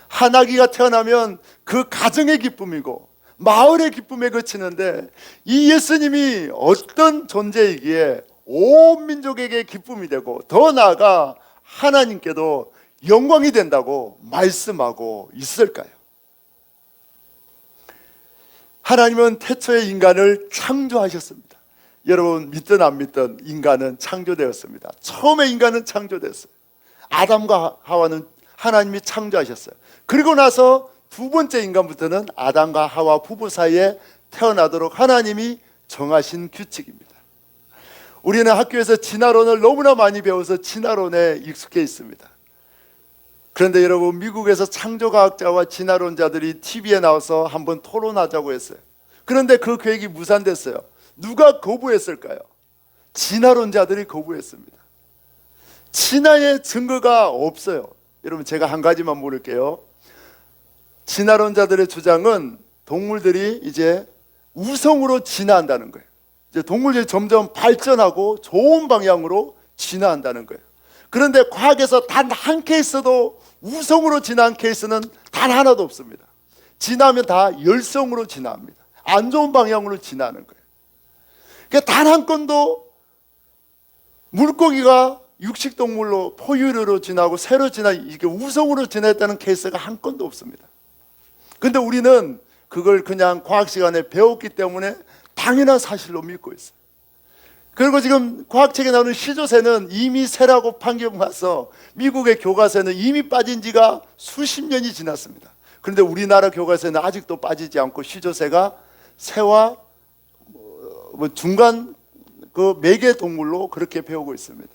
한 아기가 태어나면 그 가정의 기쁨이고 마을의 기쁨에 그치는데 이 예수님이 어떤 존재이기에 온 민족에게 기쁨이 되고 더 나아가 하나님께도 영광이 된다고 말씀하고 있을까요? 하나님은 태초에 인간을 창조하셨습니다. 여러분, 믿든 안 믿든 인간은 창조되었습니다. 처음에 인간은 창조됐어요. 아담과 하와는 하나님이 창조하셨어요. 그리고 나서 두 번째 인간부터는 아담과 하와 부부 사이에 태어나도록 하나님이 정하신 규칙입니다. 우리는 학교에서 진화론을 너무나 많이 배워서 진화론에 익숙해 있습니다. 그런데 여러분, 미국에서 창조과학자와 진화론자들이 TV에 나와서 한번 토론하자고 했어요. 그런데 그 계획이 무산됐어요. 누가 거부했을까요? 진화론자들이 거부했습니다. 진화의 증거가 없어요. 여러분, 제가 한 가지만 물을게요. 진화론자들의 주장은 동물들이 이제 우성으로 진화한다는 거예요. 이제 동물들이 점점 발전하고 좋은 방향으로 진화한다는 거예요. 그런데 과학에서 단 한 케이스도 우성으로 진화한 케이스는 단 하나도 없습니다. 진화하면 다 열성으로 진화합니다. 안 좋은 방향으로 진화하는 거예요. 그러니까 단 한 건도 물고기가 육식동물로 포유류로 진화하고 새로 이게 우성으로 진화했다는 케이스가 한 건도 없습니다. 그런데 우리는 그걸 그냥 과학 시간에 배웠기 때문에 당연한 사실로 믿고 있어요. 그리고 지금 과학책에 나오는 시조새는 이미 새라고 판결받아서 미국의 교과서에는 이미 빠진 지가 수십 년이 지났습니다. 그런데 우리나라 교과서에는 아직도 빠지지 않고 시조새가 새와 중간 그 매개 동물로 그렇게 배우고 있습니다.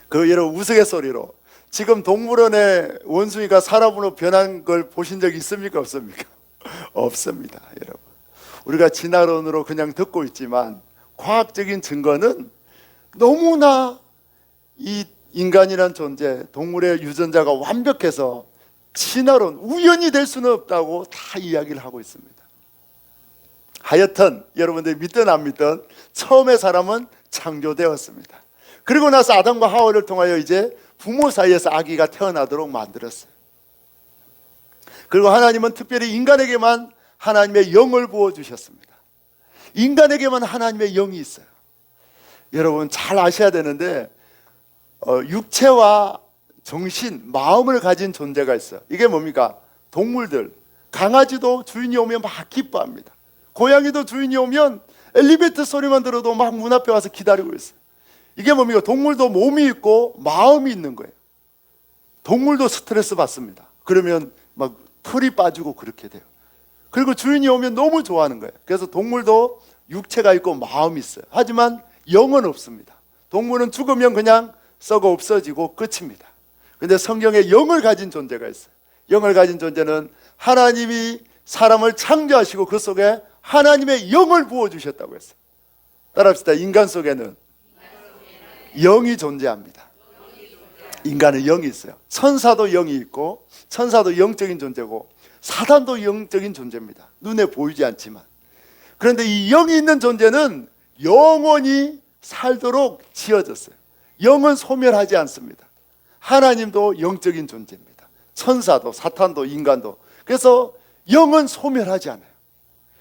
그 여러분, 우스갯소리로 지금 동물원에 원숭이가 사람으로 변한 걸 보신 적 있습니까? 없습니까? 없습니다, 여러분. 우리가 진화론으로 그냥 듣고 있지만 과학적인 증거는 너무나 이 인간이란 존재, 동물의 유전자가 완벽해서 진화론, 우연이 될 수는 없다고 다 이야기를 하고 있습니다. 하여튼 여러분들이 믿든 안 믿든 처음에 사람은 창조되었습니다. 그리고 나서 아담과 하와를 통하여 이제 부모 사이에서 아기가 태어나도록 만들었어요. 그리고 하나님은 특별히 인간에게만 하나님의 영을 부어주셨습니다. 인간에게만 하나님의 영이 있어요. 여러분, 잘 아셔야 되는데 육체와 정신, 마음을 가진 존재가 있어요. 이게 뭡니까? 동물들, 강아지도 주인이 오면 막 기뻐합니다. 고양이도 주인이 오면 엘리베이터 소리만 들어도 막 문 앞에 와서 기다리고 있어요. 이게 뭡니까? 동물도 몸이 있고 마음이 있는 거예요. 동물도 스트레스 받습니다. 그러면 막 털이 빠지고 그렇게 돼요. 그리고 주인이 오면 너무 좋아하는 거예요. 그래서 동물도 육체가 있고 마음이 있어요. 하지만 영은 없습니다. 동물은 죽으면 그냥 썩어 없어지고 끝입니다. 그런데 성경에 영을 가진 존재가 있어요. 영을 가진 존재는 하나님이 사람을 창조하시고 그 속에 하나님의 영을 부어주셨다고 했어요. 따라합시다. 인간 속에는 영이 존재합니다. 인간은 영이 있어요. 천사도 영이 있고, 천사도 영적인 존재고, 사단도 영적인 존재입니다. 눈에 보이지 않지만. 그런데 이 영이 있는 존재는 영원히 살도록 지어졌어요. 영은 소멸하지 않습니다. 하나님도 영적인 존재입니다. 천사도, 사탄도, 인간도. 그래서 영은 소멸하지 않아요.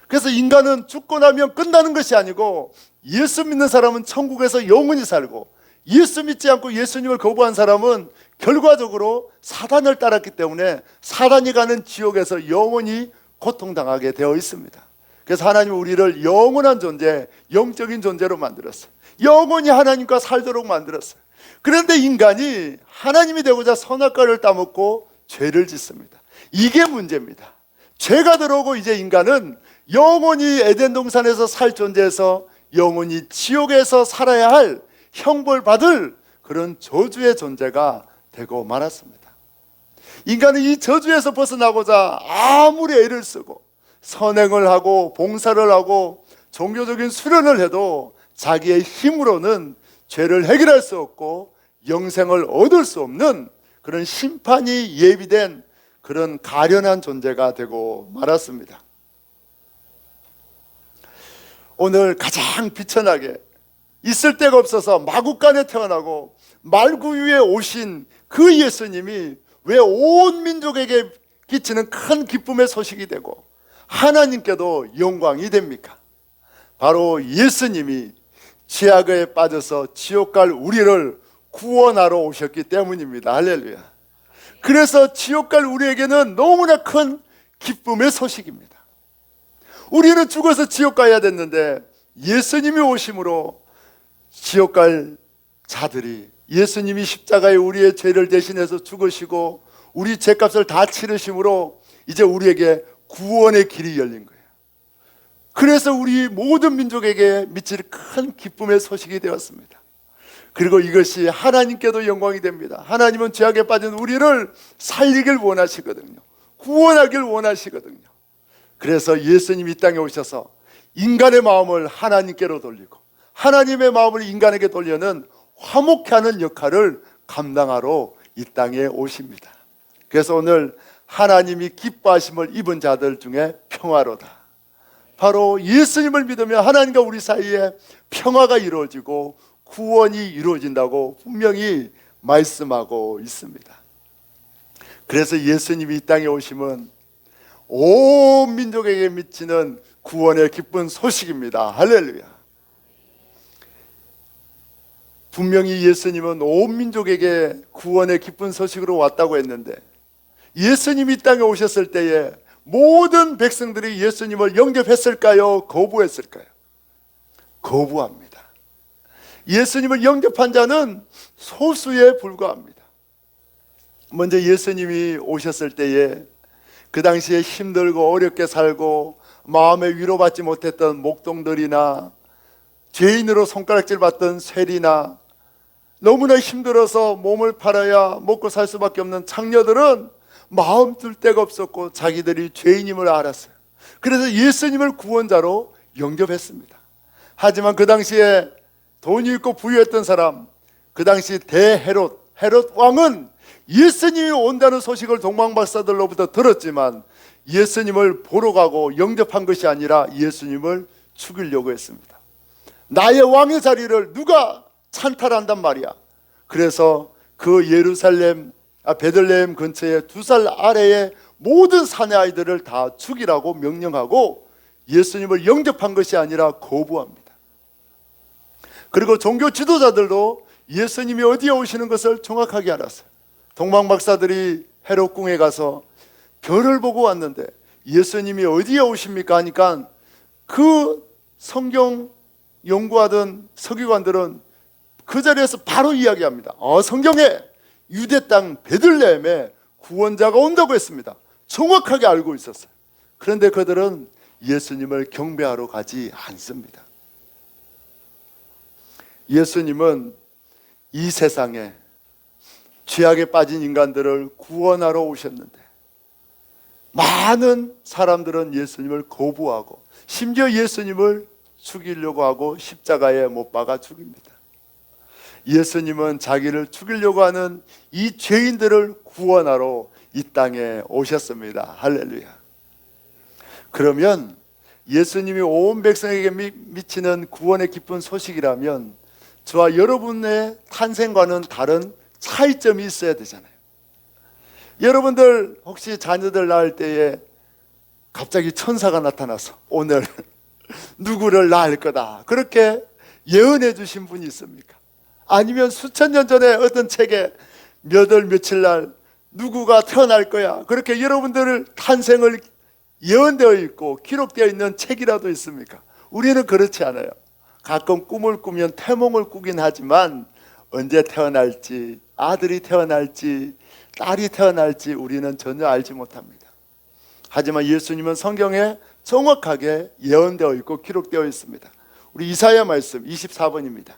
그래서 인간은 죽고 나면 끝나는 것이 아니고, 예수 믿는 사람은 천국에서 영원히 살고, 예수 믿지 않고 예수님을 거부한 사람은 결과적으로 사단을 따랐기 때문에 사단이 가는 지옥에서 영원히 고통당하게 되어 있습니다. 그래서 하나님은 우리를 영원한 존재, 영적인 존재로 만들었어요. 영원히 하나님과 살도록 만들었어요. 그런데 인간이 하나님이 되고자 선악과를 따먹고 죄를 짓습니다. 이게 문제입니다. 죄가 들어오고 이제 인간은 영원히 에덴 동산에서 살 존재에서 영원히 지옥에서 살아야 할 형벌 받을 그런 저주의 존재가 되고 말았습니다. 인간은 이 저주에서 벗어나고자 아무리 애를 쓰고 선행을 하고 봉사를 하고 종교적인 수련을 해도 자기의 힘으로는 죄를 해결할 수 없고 영생을 얻을 수 없는 그런 심판이 예비된 그런 가련한 존재가 되고 말았습니다. 오늘 가장 비천하게 있을 데가 없어서 마구간에 태어나고 말구유에 오신 그 예수님이 왜 온 민족에게 끼치는 큰 기쁨의 소식이 되고 하나님께도 영광이 됩니까? 바로 예수님이 죄악에 빠져서 지옥 갈 우리를 구원하러 오셨기 때문입니다. 할렐루야. 그래서 지옥 갈 우리에게는 너무나 큰 기쁨의 소식입니다. 우리는 죽어서 지옥 가야 됐는데 예수님이 오심으로 지옥 갈 자들이, 예수님이 십자가에 우리의 죄를 대신해서 죽으시고 우리 죄값을 다 치르심으로 이제 우리에게 구원의 길이 열린 거예요. 그래서 우리 모든 민족에게 미칠 큰 기쁨의 소식이 되었습니다. 그리고 이것이 하나님께도 영광이 됩니다. 하나님은 죄악에 빠진 우리를 살리길 원하시거든요. 구원하길 원하시거든요. 그래서 예수님이 이 땅에 오셔서 인간의 마음을 하나님께로 돌리고 하나님의 마음을 인간에게 돌려는 화목케 하는 역할을 감당하러 이 땅에 오십니다. 그래서 오늘 하나님이 기뻐하심을 입은 자들 중에 평화로다. 바로 예수님을 믿으면 하나님과 우리 사이에 평화가 이루어지고 구원이 이루어진다고 분명히 말씀하고 있습니다. 그래서 예수님이 이 땅에 오심은 온 민족에게 미치는 구원의 기쁜 소식입니다. 할렐루야. 분명히 예수님은 온 민족에게 구원의 기쁜 소식으로 왔다고 했는데 예수님이 이 땅에 오셨을 때에 모든 백성들이 예수님을 영접했을까요? 거부했을까요? 거부합니다. 예수님을 영접한 자는 소수에 불과합니다. 먼저 예수님이 오셨을 때에 그 당시에 힘들고 어렵게 살고 마음에 위로받지 못했던 목동들이나 죄인으로 손가락질 받던 쇠리나 너무나 힘들어서 몸을 팔아야 먹고 살 수밖에 없는 창녀들은 마음 둘 데가 없었고 자기들이 죄인임을 알았어요. 그래서 예수님을 구원자로 영접했습니다. 하지만 그 당시에 돈이 있고 부유했던 사람, 그 당시 헤롯 왕은 예수님이 온다는 소식을 동방박사들로부터 들었지만 예수님을 보러 가고 영접한 것이 아니라 예수님을 죽이려고 했습니다. 나의 왕의 자리를 누가 찬탈한단 말이야. 그래서 그 베들레헴 근처에 2살 아래의 모든 사내 아이들을 다 죽이라고 명령하고 예수님을 영접한 것이 아니라 거부합니다. 그리고 종교 지도자들도 예수님이 어디에 오시는 것을 정확하게 알았어요. 동방박사들이 헤롯궁에 가서 별을 보고 왔는데 예수님이 어디에 오십니까 하니까 그 성경 연구하던 서기관들은 그 자리에서 바로 이야기합니다. 성경에 유대 땅 베들레헴에 구원자가 온다고 했습니다. 정확하게 알고 있었어요. 그런데 그들은 예수님을 경배하러 가지 않습니다. 예수님은 이 세상에 죄악에 빠진 인간들을 구원하러 오셨는데 많은 사람들은 예수님을 거부하고 심지어 예수님을 죽이려고 하고 십자가에 못 박아 죽입니다. 예수님은 자기를 죽이려고 하는 이 죄인들을 구원하러 이 땅에 오셨습니다. 할렐루야. 그러면 예수님이 온 백성에게 미치는 구원의 기쁜 소식이라면 저와 여러분의 탄생과는 다른 차이점이 있어야 되잖아요. 여러분들 혹시 자녀들 낳을 때에 갑자기 천사가 나타나서 오늘 누구를 낳을 거다 그렇게 예언해 주신 분이 있습니까? 아니면 수천 년 전에 어떤 책에 몇 월 며칠 날 누구가 태어날 거야 그렇게 여러분들 탄생을 예언되어 있고 기록되어 있는 책이라도 있습니까? 우리는 그렇지 않아요. 가끔 꿈을 꾸면 태몽을 꾸긴 하지만 언제 태어날지, 아들이 태어날지 딸이 태어날지 우리는 전혀 알지 못합니다. 하지만 예수님은 성경에 정확하게 예언되어 있고 기록되어 있습니다. 우리 이사야 말씀 24번입니다.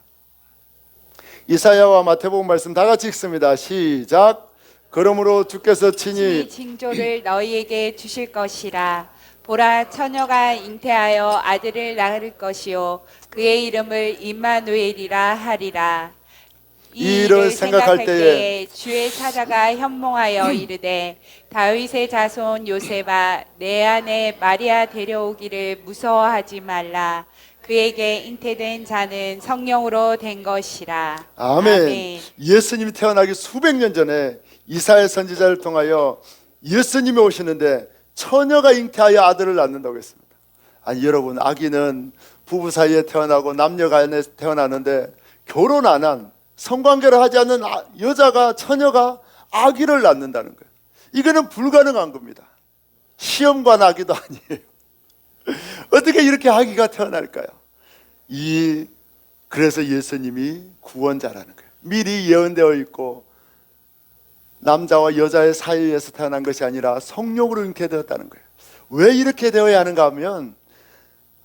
이사야와 마태복음 말씀 다 같이 읽습니다. 시작. 그러므로 주께서 친히 징조를 너희에게 주실 것이라. 보라, 처녀가 잉태하여 아들을 낳을 것이요 그의 이름을 임마누엘이라 하리라. 이 일을 생각할 때에 주의 사자가 현몽하여 이르되 다윗의 자손 요셉아 내 아내 마리아 데려오기를 무서워하지 말라. 그에게 잉태된 자는 성령으로 된 것이라. 아멘. 예수님이 태어나기 수백 년 전에 이사야 선지자를 통하여 예수님이 오시는데 처녀가 잉태하여 아들을 낳는다고 했습니다. 아니 여러분, 아기는 부부 사이에 태어나고 남녀 간에 태어나는데 결혼 안 한 성관계를 하지 않는 여자가 처녀가 아기를 낳는다는 거예요. 이거는 불가능한 겁니다. 시험관 아기도 아니에요. 어떻게 이렇게 아기가 태어날까요? 그래서 예수님이 구원자라는 거예요. 미리 예언되어 있고 남자와 여자의 사이에서 태어난 것이 아니라 성령으로 잉태되었다는 거예요. 왜 이렇게 되어야 하는가 하면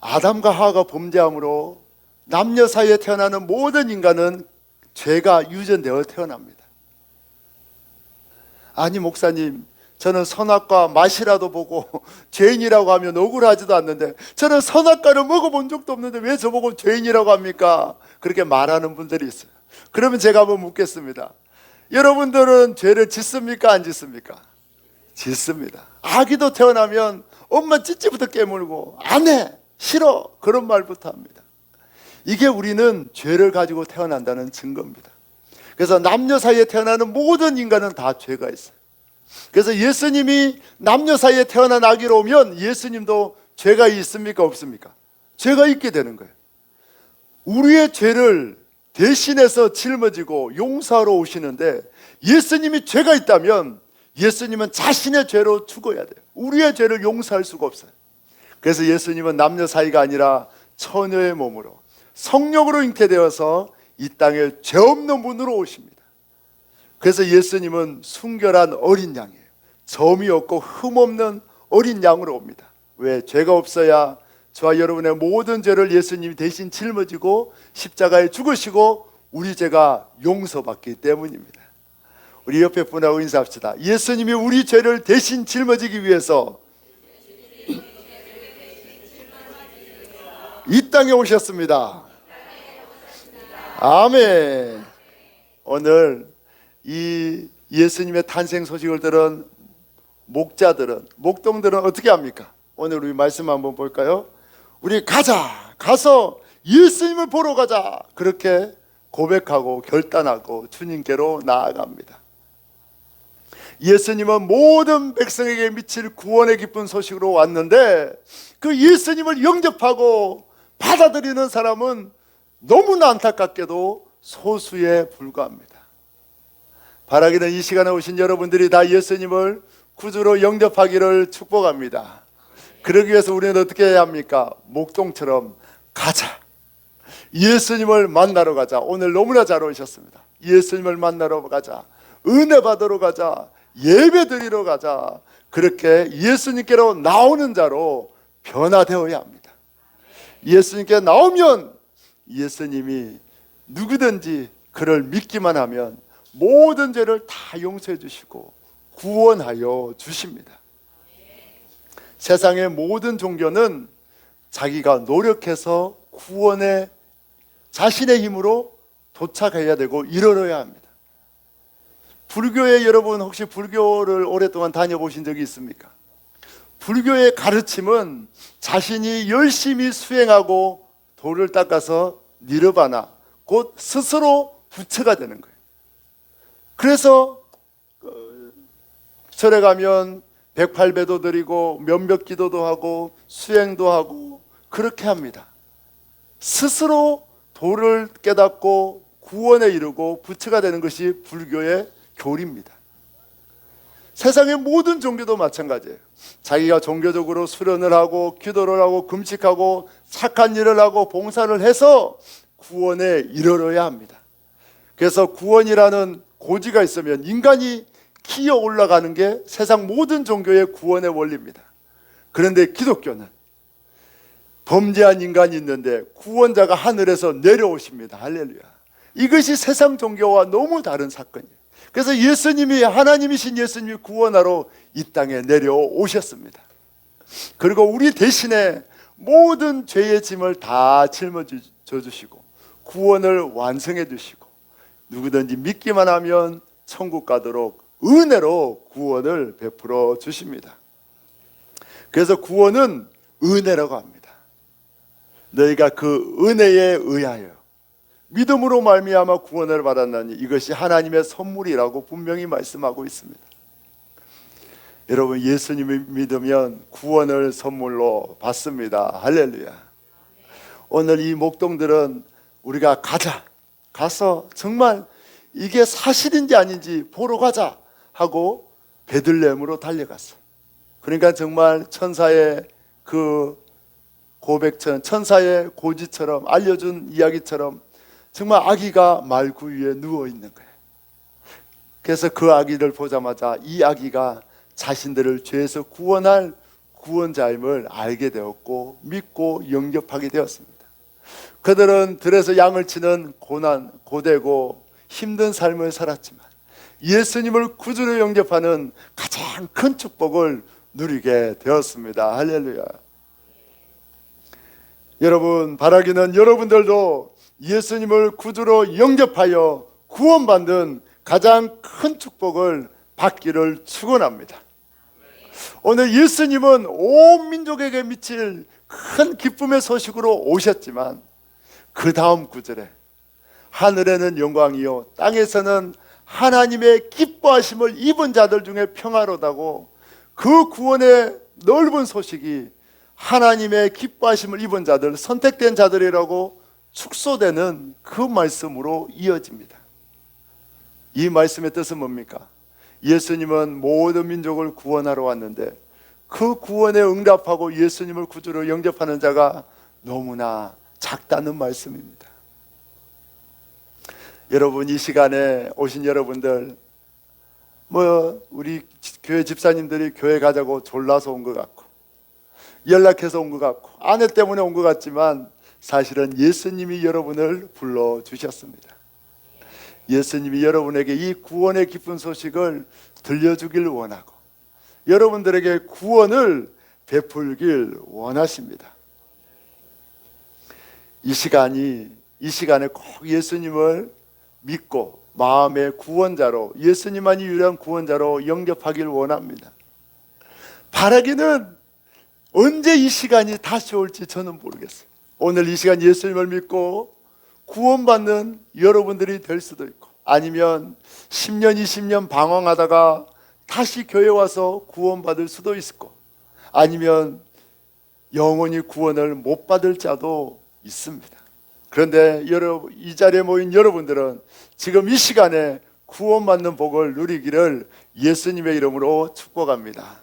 아담과 하와가 범죄함으로 남녀 사이에 태어나는 모든 인간은 죄가 유전되어 태어납니다. 아니 목사님, 저는 선악과 맛이라도 보고 죄인이라고 하면 억울하지도 않는데 저는 선악과를 먹어본 적도 없는데 왜 저보고 죄인이라고 합니까? 그렇게 말하는 분들이 있어요. 그러면 제가 한번 묻겠습니다. 여러분들은 죄를 짓습니까? 안 짓습니까? 짓습니다. 아기도 태어나면 엄마 찌찌부터 깨물고 안 해, 싫어 그런 말부터 합니다. 이게 우리는 죄를 가지고 태어난다는 증거입니다. 그래서 남녀 사이에 태어나는 모든 인간은 다 죄가 있어요. 그래서 예수님이 남녀 사이에 태어난 아기로 오면 예수님도 죄가 있습니까? 없습니까? 죄가 있게 되는 거예요. 우리의 죄를 대신해서 짊어지고 용서하러 오시는데 예수님이 죄가 있다면 예수님은 자신의 죄로 죽어야 돼요. 우리의 죄를 용서할 수가 없어요. 그래서 예수님은 남녀 사이가 아니라 처녀의 몸으로 성령으로 잉태되어서 이 땅에 죄 없는 분으로 오십니다. 그래서 예수님은 순결한 어린 양이에요. 점이 없고 흠 없는 어린 양으로 옵니다. 왜? 죄가 없어야 저와 여러분의 모든 죄를 예수님이 대신 짊어지고 십자가에 죽으시고 우리 죄가 용서받기 때문입니다. 우리 옆에 분하고 인사합시다. 예수님이 우리 죄를 대신 짊어지기 위해서 이 땅에 오셨습니다. 아멘. 오늘 이 예수님의 탄생 소식을 들은 목동들은 어떻게 합니까? 오늘 우리 말씀 한번 볼까요? 우리 가서 예수님을 보러 가자 그렇게 고백하고 결단하고 주님께로 나아갑니다. 예수님은 모든 백성에게 미칠 구원의 기쁜 소식으로 왔는데 그 예수님을 영접하고 받아들이는 사람은 너무나 안타깝게도 소수에 불과합니다. 바라기는 이 시간에 오신 여러분들이 다 예수님을 구주로 영접하기를 축복합니다. 그러기 위해서 우리는 어떻게 해야 합니까? 목동처럼 가자, 예수님을 만나러 가자. 오늘 너무나 잘 오셨습니다. 예수님을 만나러 가자, 은혜 받으러 가자, 예배 드리러 가자. 그렇게 예수님께로 나오는 자로 변화되어야 합니다. 예수님께 나오면 예수님이 누구든지 그를 믿기만 하면 모든 죄를 다 용서해 주시고 구원하여 주십니다. 세상의 모든 종교는 자기가 노력해서 구원에 자신의 힘으로 도착해야 되고 이르러야 합니다. 불교에 여러분 혹시 불교를 오랫동안 다녀보신 적이 있습니까? 불교의 가르침은 자신이 열심히 수행하고 도를 닦아서 니르바나, 곧 스스로 부처가 되는 거예요. 그래서 절에 가면 108배도 드리고 몇몇 기도도 하고 수행도 하고 그렇게 합니다. 스스로 도를 깨닫고 구원에 이르고 부처가 되는 것이 불교의 교리입니다. 세상의 모든 종교도 마찬가지예요. 자기가 종교적으로 수련을 하고 기도를 하고 금식하고 착한 일을 하고 봉사를 해서 구원에 이르러야 합니다. 그래서 구원이라는 고지가 있으면 인간이 기어 올라가는 게 세상 모든 종교의 구원의 원리입니다. 그런데 기독교는 범죄한 인간이 있는데 구원자가 하늘에서 내려오십니다. 할렐루야. 이것이 세상 종교와 너무 다른 사건이에요. 그래서 예수님이, 하나님이신 예수님이 구원하러 이 땅에 내려오셨습니다. 그리고 우리 대신에 모든 죄의 짐을 다 짊어져 주시고 구원을 완성해 주시고 누구든지 믿기만 하면 천국 가도록 은혜로 구원을 베풀어 주십니다. 그래서 구원은 은혜라고 합니다. 너희가 그 은혜에 의하여 믿음으로 말미암아 구원을 받았나니 이것이 하나님의 선물이라고 분명히 말씀하고 있습니다. 여러분, 예수님을 믿으면 구원을 선물로 받습니다. 할렐루야. 오늘 이 목동들은 우리가 가서 정말 이게 사실인지 아닌지 보러 가자 하고 베들레헴으로 달려갔어. 그러니까 정말 천사의 그 고백처럼, 천사의 고지처럼 알려준 이야기처럼 정말 아기가 말구 위에 누워 있는 거예요. 그래서 그 아기를 보자마자 이 아기가 자신들을 죄에서 구원할 구원자임을 알게 되었고 믿고 영접하게 되었습니다. 그들은 들에서 양을 치는 고되고 힘든 삶을 살았지만 예수님을 구주로 영접하는 가장 큰 축복을 누리게 되었습니다. 할렐루야. 여러분, 바라기는 여러분들도 예수님을 구주로 영접하여 구원받는 가장 큰 축복을 받기를 축원합니다. 오늘 예수님은 온 민족에게 미칠 큰 기쁨의 소식으로 오셨지만 그 다음 구절에 하늘에는 영광이요 땅에서는 하나님의 기뻐하심을 입은 자들 중에 평화로다고, 그 구원의 넓은 소식이 하나님의 기뻐하심을 입은 자들, 선택된 자들이라고 축소되는 그 말씀으로 이어집니다. 이 말씀의 뜻은 뭡니까? 예수님은 모든 민족을 구원하러 왔는데 그 구원에 응답하고 예수님을 구주로 영접하는 자가 너무나 작다는 말씀입니다. 여러분, 이 시간에 오신 여러분들, 우리 교회 집사님들이 교회 가자고 졸라서 온 것 같고 연락해서 온 것 같고 아내 때문에 온 것 같지만 사실은 예수님이 여러분을 불러주셨습니다. 예수님이 여러분에게 이 구원의 기쁜 소식을 들려주길 원하고 여러분들에게 구원을 베풀길 원하십니다. 이 시간에 꼭 예수님을 믿고 마음의 구원자로, 예수님만이 유일한 구원자로 영접하길 원합니다. 바라기는 언제 이 시간이 다시 올지 저는 모르겠어요. 오늘 이 시간 예수님을 믿고 구원받는 여러분들이 될 수도 있고, 아니면 10년, 20년 방황하다가 다시 교회 와서 구원받을 수도 있고, 아니면 영원히 구원을 못 받을 자도 있습니다. 그런데 이 자리에 모인 여러분들은 지금 이 시간에 구원받는 복을 누리기를 예수님의 이름으로 축복합니다.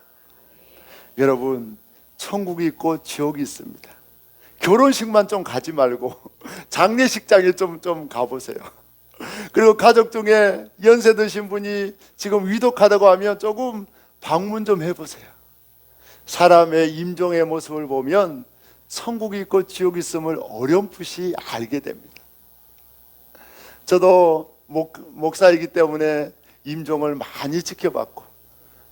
여러분, 천국이 있고 지옥이 있습니다. 결혼식만 좀 가지 말고 장례식장에 좀 가보세요. 그리고 가족 중에 연세 드신 분이 지금 위독하다고 하면 조금 방문 좀 해보세요. 사람의 임종의 모습을 보면 천국이 있고 지옥이 있음을 어렴풋이 알게 됩니다. 저도 목사이기 때문에 임종을 많이 지켜봤고,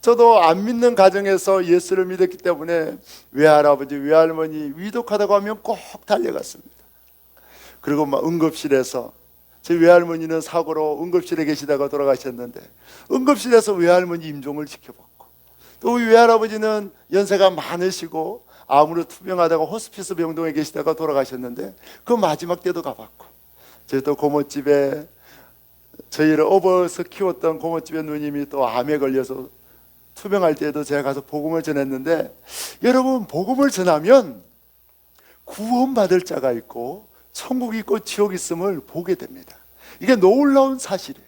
저도 안 믿는 가정에서 예수를 믿었기 때문에 외할아버지, 외할머니 위독하다고 하면 꼭 달려갔습니다. 그리고 응급실에서, 제 외할머니는 사고로 응급실에 계시다가 돌아가셨는데 응급실에서 외할머니 임종을 지켜봤고, 또 우리 외할아버지는 연세가 많으시고 암으로 투병하다가 호스피스 병동에 계시다가 돌아가셨는데 그 마지막 때도 가봤고, 저희 또 고모집에 저희를 업어서 키웠던 고모집의 누님이 또 암에 걸려서 투병할 때도 제가 가서 복음을 전했는데, 여러분 복음을 전하면 구원받을 자가 있고 천국이 있고 지옥이 있음을 보게 됩니다. 이게 놀라운 사실이에요.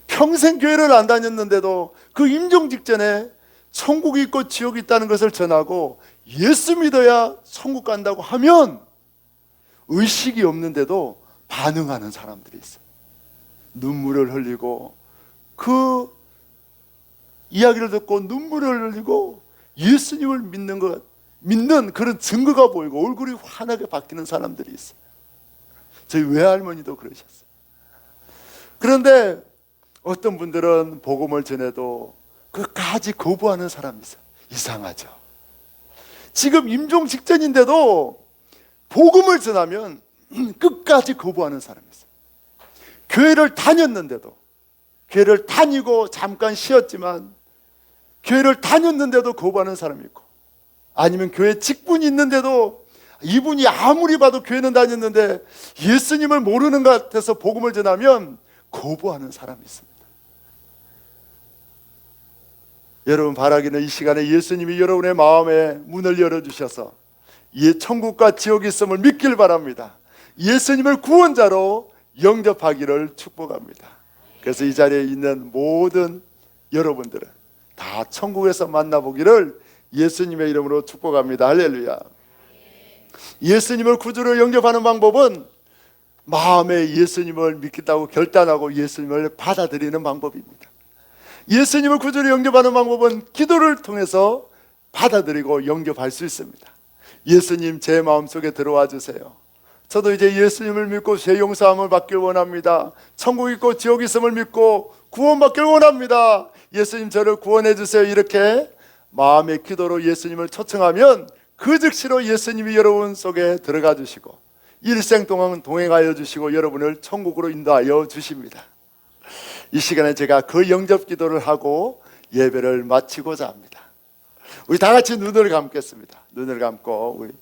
평생 교회를 안 다녔는데도 그 임종 직전에 천국이 있고 지옥이 있다는 것을 전하고 예수 믿어야 천국 간다고 하면 의식이 없는데도 반응하는 사람들이 있어요. 눈물을 흘리고, 그 이야기를 듣고 눈물을 흘리고 예수님을 믿는 그런 증거가 보이고 얼굴이 환하게 바뀌는 사람들이 있어요. 저희 외할머니도 그러셨어요. 그런데 어떤 분들은 복음을 전해도 끝까지 거부하는 사람이 있어요. 이상하죠. 지금 임종 직전인데도 복음을 전하면 끝까지 거부하는 사람이 있어요. 교회를 다녔는데도, 교회를 다니고 잠깐 쉬었지만 교회를 다녔는데도 거부하는 사람이 있고, 아니면 교회 직분이 있는데도 이분이 아무리 봐도 교회는 다녔는데 예수님을 모르는 것 같아서 복음을 전하면 거부하는 사람이 있습니다. 여러분 바라기는 이 시간에 예수님이 여러분의 마음에 문을 열어주셔서 천국과 지옥이 있음을 믿길 바랍니다. 예수님을 구원자로 영접하기를 축복합니다. 그래서 이 자리에 있는 모든 여러분들은 다 천국에서 만나보기를 예수님의 이름으로 축복합니다. 할렐루야. 예수님을 구주로 영접하는 방법은 마음에 예수님을 믿겠다고 결단하고 예수님을 받아들이는 방법입니다. 예수님을 구주로 영접하는 방법은 기도를 통해서 받아들이고 영접할 수 있습니다. 예수님, 제 마음속에 들어와 주세요. 저도 이제 예수님을 믿고 죄 용서함을 받길 원합니다. 천국 있고 지옥 있음을 믿고 구원받길 원합니다. 예수님, 저를 구원해 주세요. 이렇게 마음의 기도로 예수님을 초청하면 그 즉시로 예수님이 여러분 속에 들어가 주시고 일생 동안 동행하여 주시고 여러분을 천국으로 인도하여 주십니다. 이 시간에 제가 그 영접 기도를 하고 예배를 마치고자 합니다. 우리 다 같이 눈을 감겠습니다. 눈을 감고 우리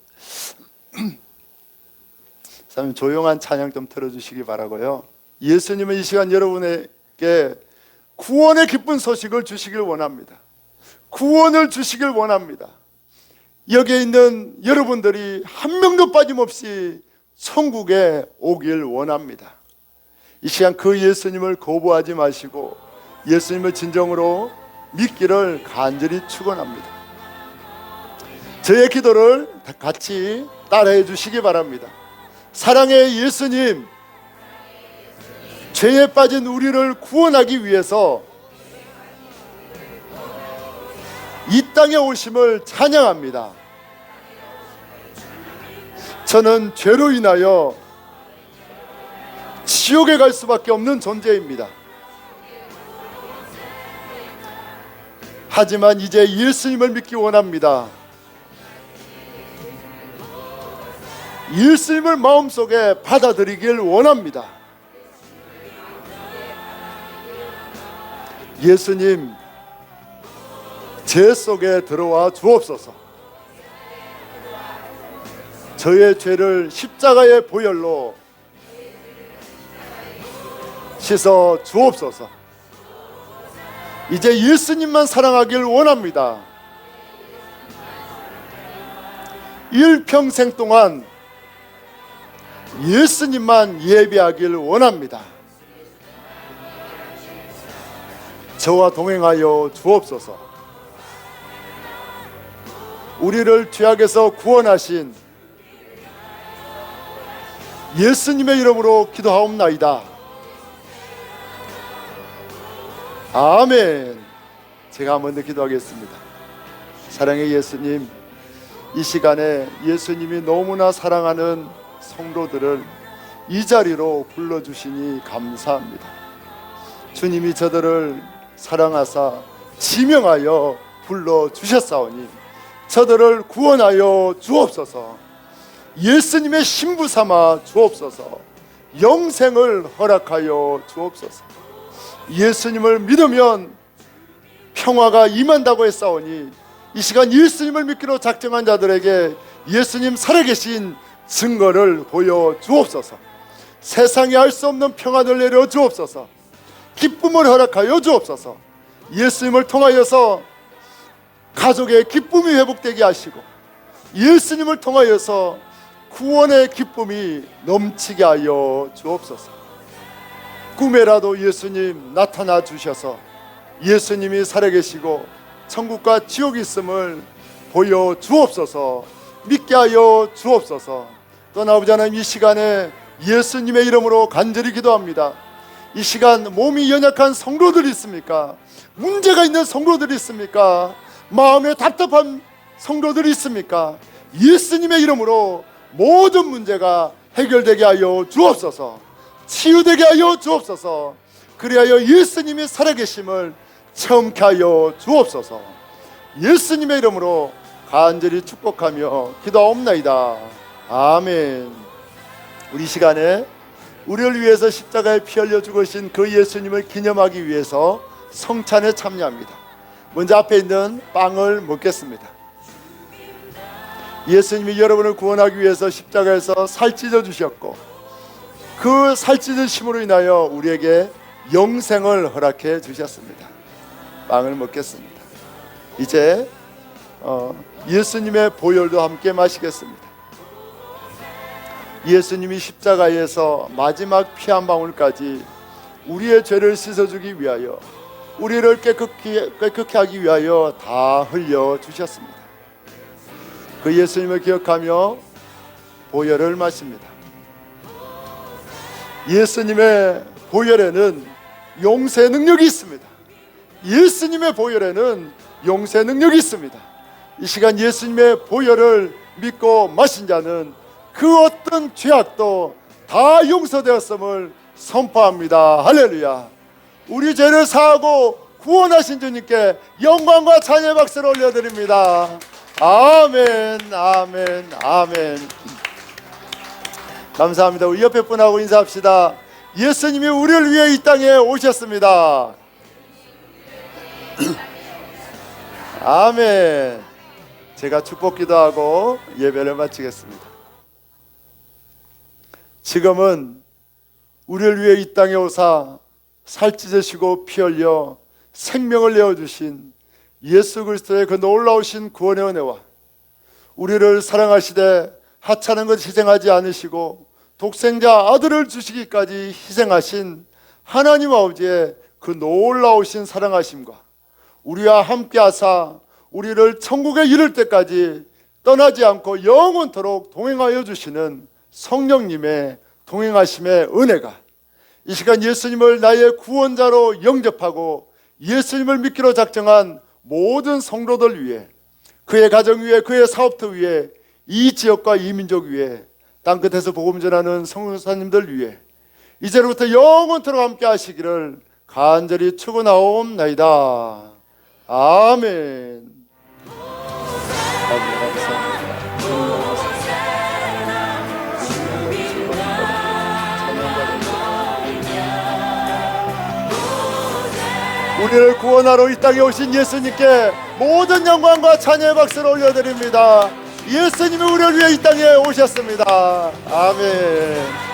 사장님 조용한 찬양 좀 틀어주시기 바라고요. 예수님은 이 시간 여러분에게 구원의 기쁜 소식을 주시길 원합니다. 구원을 주시길 원합니다. 여기에 있는 여러분들이 한 명도 빠짐없이 천국에 오길 원합니다. 이 시간 그 예수님을 거부하지 마시고 예수님을 진정으로 믿기를 간절히 축원합니다. 저의 기도를 같이 따라해 주시기 바랍니다. 사랑의 예수님, 죄에 빠진 우리를 구원하기 위해서 이 땅에 오심을 찬양합니다. 저는 죄로 인하여 지옥에 갈 수밖에 없는 존재입니다. 하지만 이제 예수님을 믿기 원합니다. 예수님을 마음속에 받아들이길 원합니다. 예수님, 제 속에 들어와 주옵소서. 저의 죄를 십자가의 보혈로 씻어 주옵소서. 이제 예수님만 사랑하길 원합니다. 일평생 동안 예수님만 예배하길 원합니다. 저와 동행하여 주옵소서. 우리를 죄악에서 구원하신 예수님의 이름으로 기도하옵나이다. 아멘. 제가 한번 더 기도하겠습니다. 사랑의 예수님, 이 시간에 예수님이 너무나 사랑하는 성도들을 이 자리로 불러주시니 감사합니다. 주님이 저들을 사랑하사 지명하여 불러주셨사오니 저들을 구원하여 주옵소서. 예수님의 신부 삼아 주옵소서. 영생을 허락하여 주옵소서. 예수님을 믿으면 평화가 임한다고 했사오니 이 시간 예수님을 믿기로 작정한 자들에게 예수님 살아계신 증거를 보여 주옵소서. 세상에 알 수 없는 평안을 내려 주옵소서. 기쁨을 허락하여 주옵소서. 예수님을 통하여서 가족의 기쁨이 회복되게 하시고 예수님을 통하여서 구원의 기쁨이 넘치게 하여 주옵소서. 꿈에라도 예수님 나타나 주셔서 예수님이 살아계시고 천국과 지옥이 있음을 보여 주옵소서. 믿게 하여 주옵소서. 또 아버지 하나님, 이 시간에 예수님의 이름으로 간절히 기도합니다. 이 시간 몸이 연약한 성도들이 있습니까? 문제가 있는 성도들이 있습니까? 마음에 답답한 성도들이 있습니까? 예수님의 이름으로 모든 문제가 해결되게 하여 주옵소서. 치유되게 하여 주옵소서. 그리하여 예수님이 살아계심을 체험케 하여 주옵소서. 예수님의 이름으로 간절히 축복하며 기도하옵나이다. 아멘. 우리 시간에 우리를 위해서 십자가에 피 흘려 죽으신 그 예수님을 기념하기 위해서 성찬에 참여합니다. 먼저 앞에 있는 빵을 먹겠습니다. 예수님이 여러분을 구원하기 위해서 십자가에서 살찢어 주셨고 그 살찢으심으로 인하여 우리에게 영생을 허락해 주셨습니다. 빵을 먹겠습니다. 이제 예수님의 보혈도 함께 마시겠습니다. 예수님이 십자가에서 마지막 피 한 방울까지 우리의 죄를 씻어주기 위하여 우리를 깨끗게 하기 위하여 다 흘려 주셨습니다. 그 예수님을 기억하며 보혈을 마십니다. 예수님의 보혈에는 용서의 능력이 있습니다. 예수님의 보혈에는 용서의 능력이 있습니다. 이 시간 예수님의 보혈을 믿고 마신 자는 그 어떤 죄악도 다 용서되었음을 선포합니다. 할렐루야. 우리 죄를 사하고 구원하신 주님께 영광과 찬양의 박수를 올려드립니다. 아멘, 아멘, 아멘. 감사합니다. 우리 옆에 분하고 인사합시다. 예수님이 우리를 위해 이 땅에 오셨습니다. 아멘. 제가 축복 기도하고 예배를 마치겠습니다. 지금은 우리를 위해 이 땅에 오사 살찢으시고 피 흘려 생명을 내어주신 예수 그리스도의 그 놀라우신 구원의 은혜와 우리를 사랑하시되 하찮은 것 희생하지 않으시고 독생자 아들을 주시기까지 희생하신 하나님 아버지의 그 놀라우신 사랑하심과 우리와 함께 하사 우리를 천국에 이를 때까지 떠나지 않고 영원토록 동행하여 주시는 성령님의 동행하심의 은혜가 이 시간 예수님을 나의 구원자로 영접하고 예수님을 믿기로 작정한 모든 성도들 위해, 그의 가정 위에, 그의 사업터 위에, 이 지역과 이 민족 위에, 땅끝에서 복음 전하는 성도사님들 위해 이제로부터 영원토록 함께 하시기를 간절히 축원하옵나이다. 아멘. 우리를 구원하러 이 땅에 오신 예수님께 모든 영광과 찬양의 박수를 올려드립니다. 예수님이 우리를 위해 이 땅에 오셨습니다. 아멘.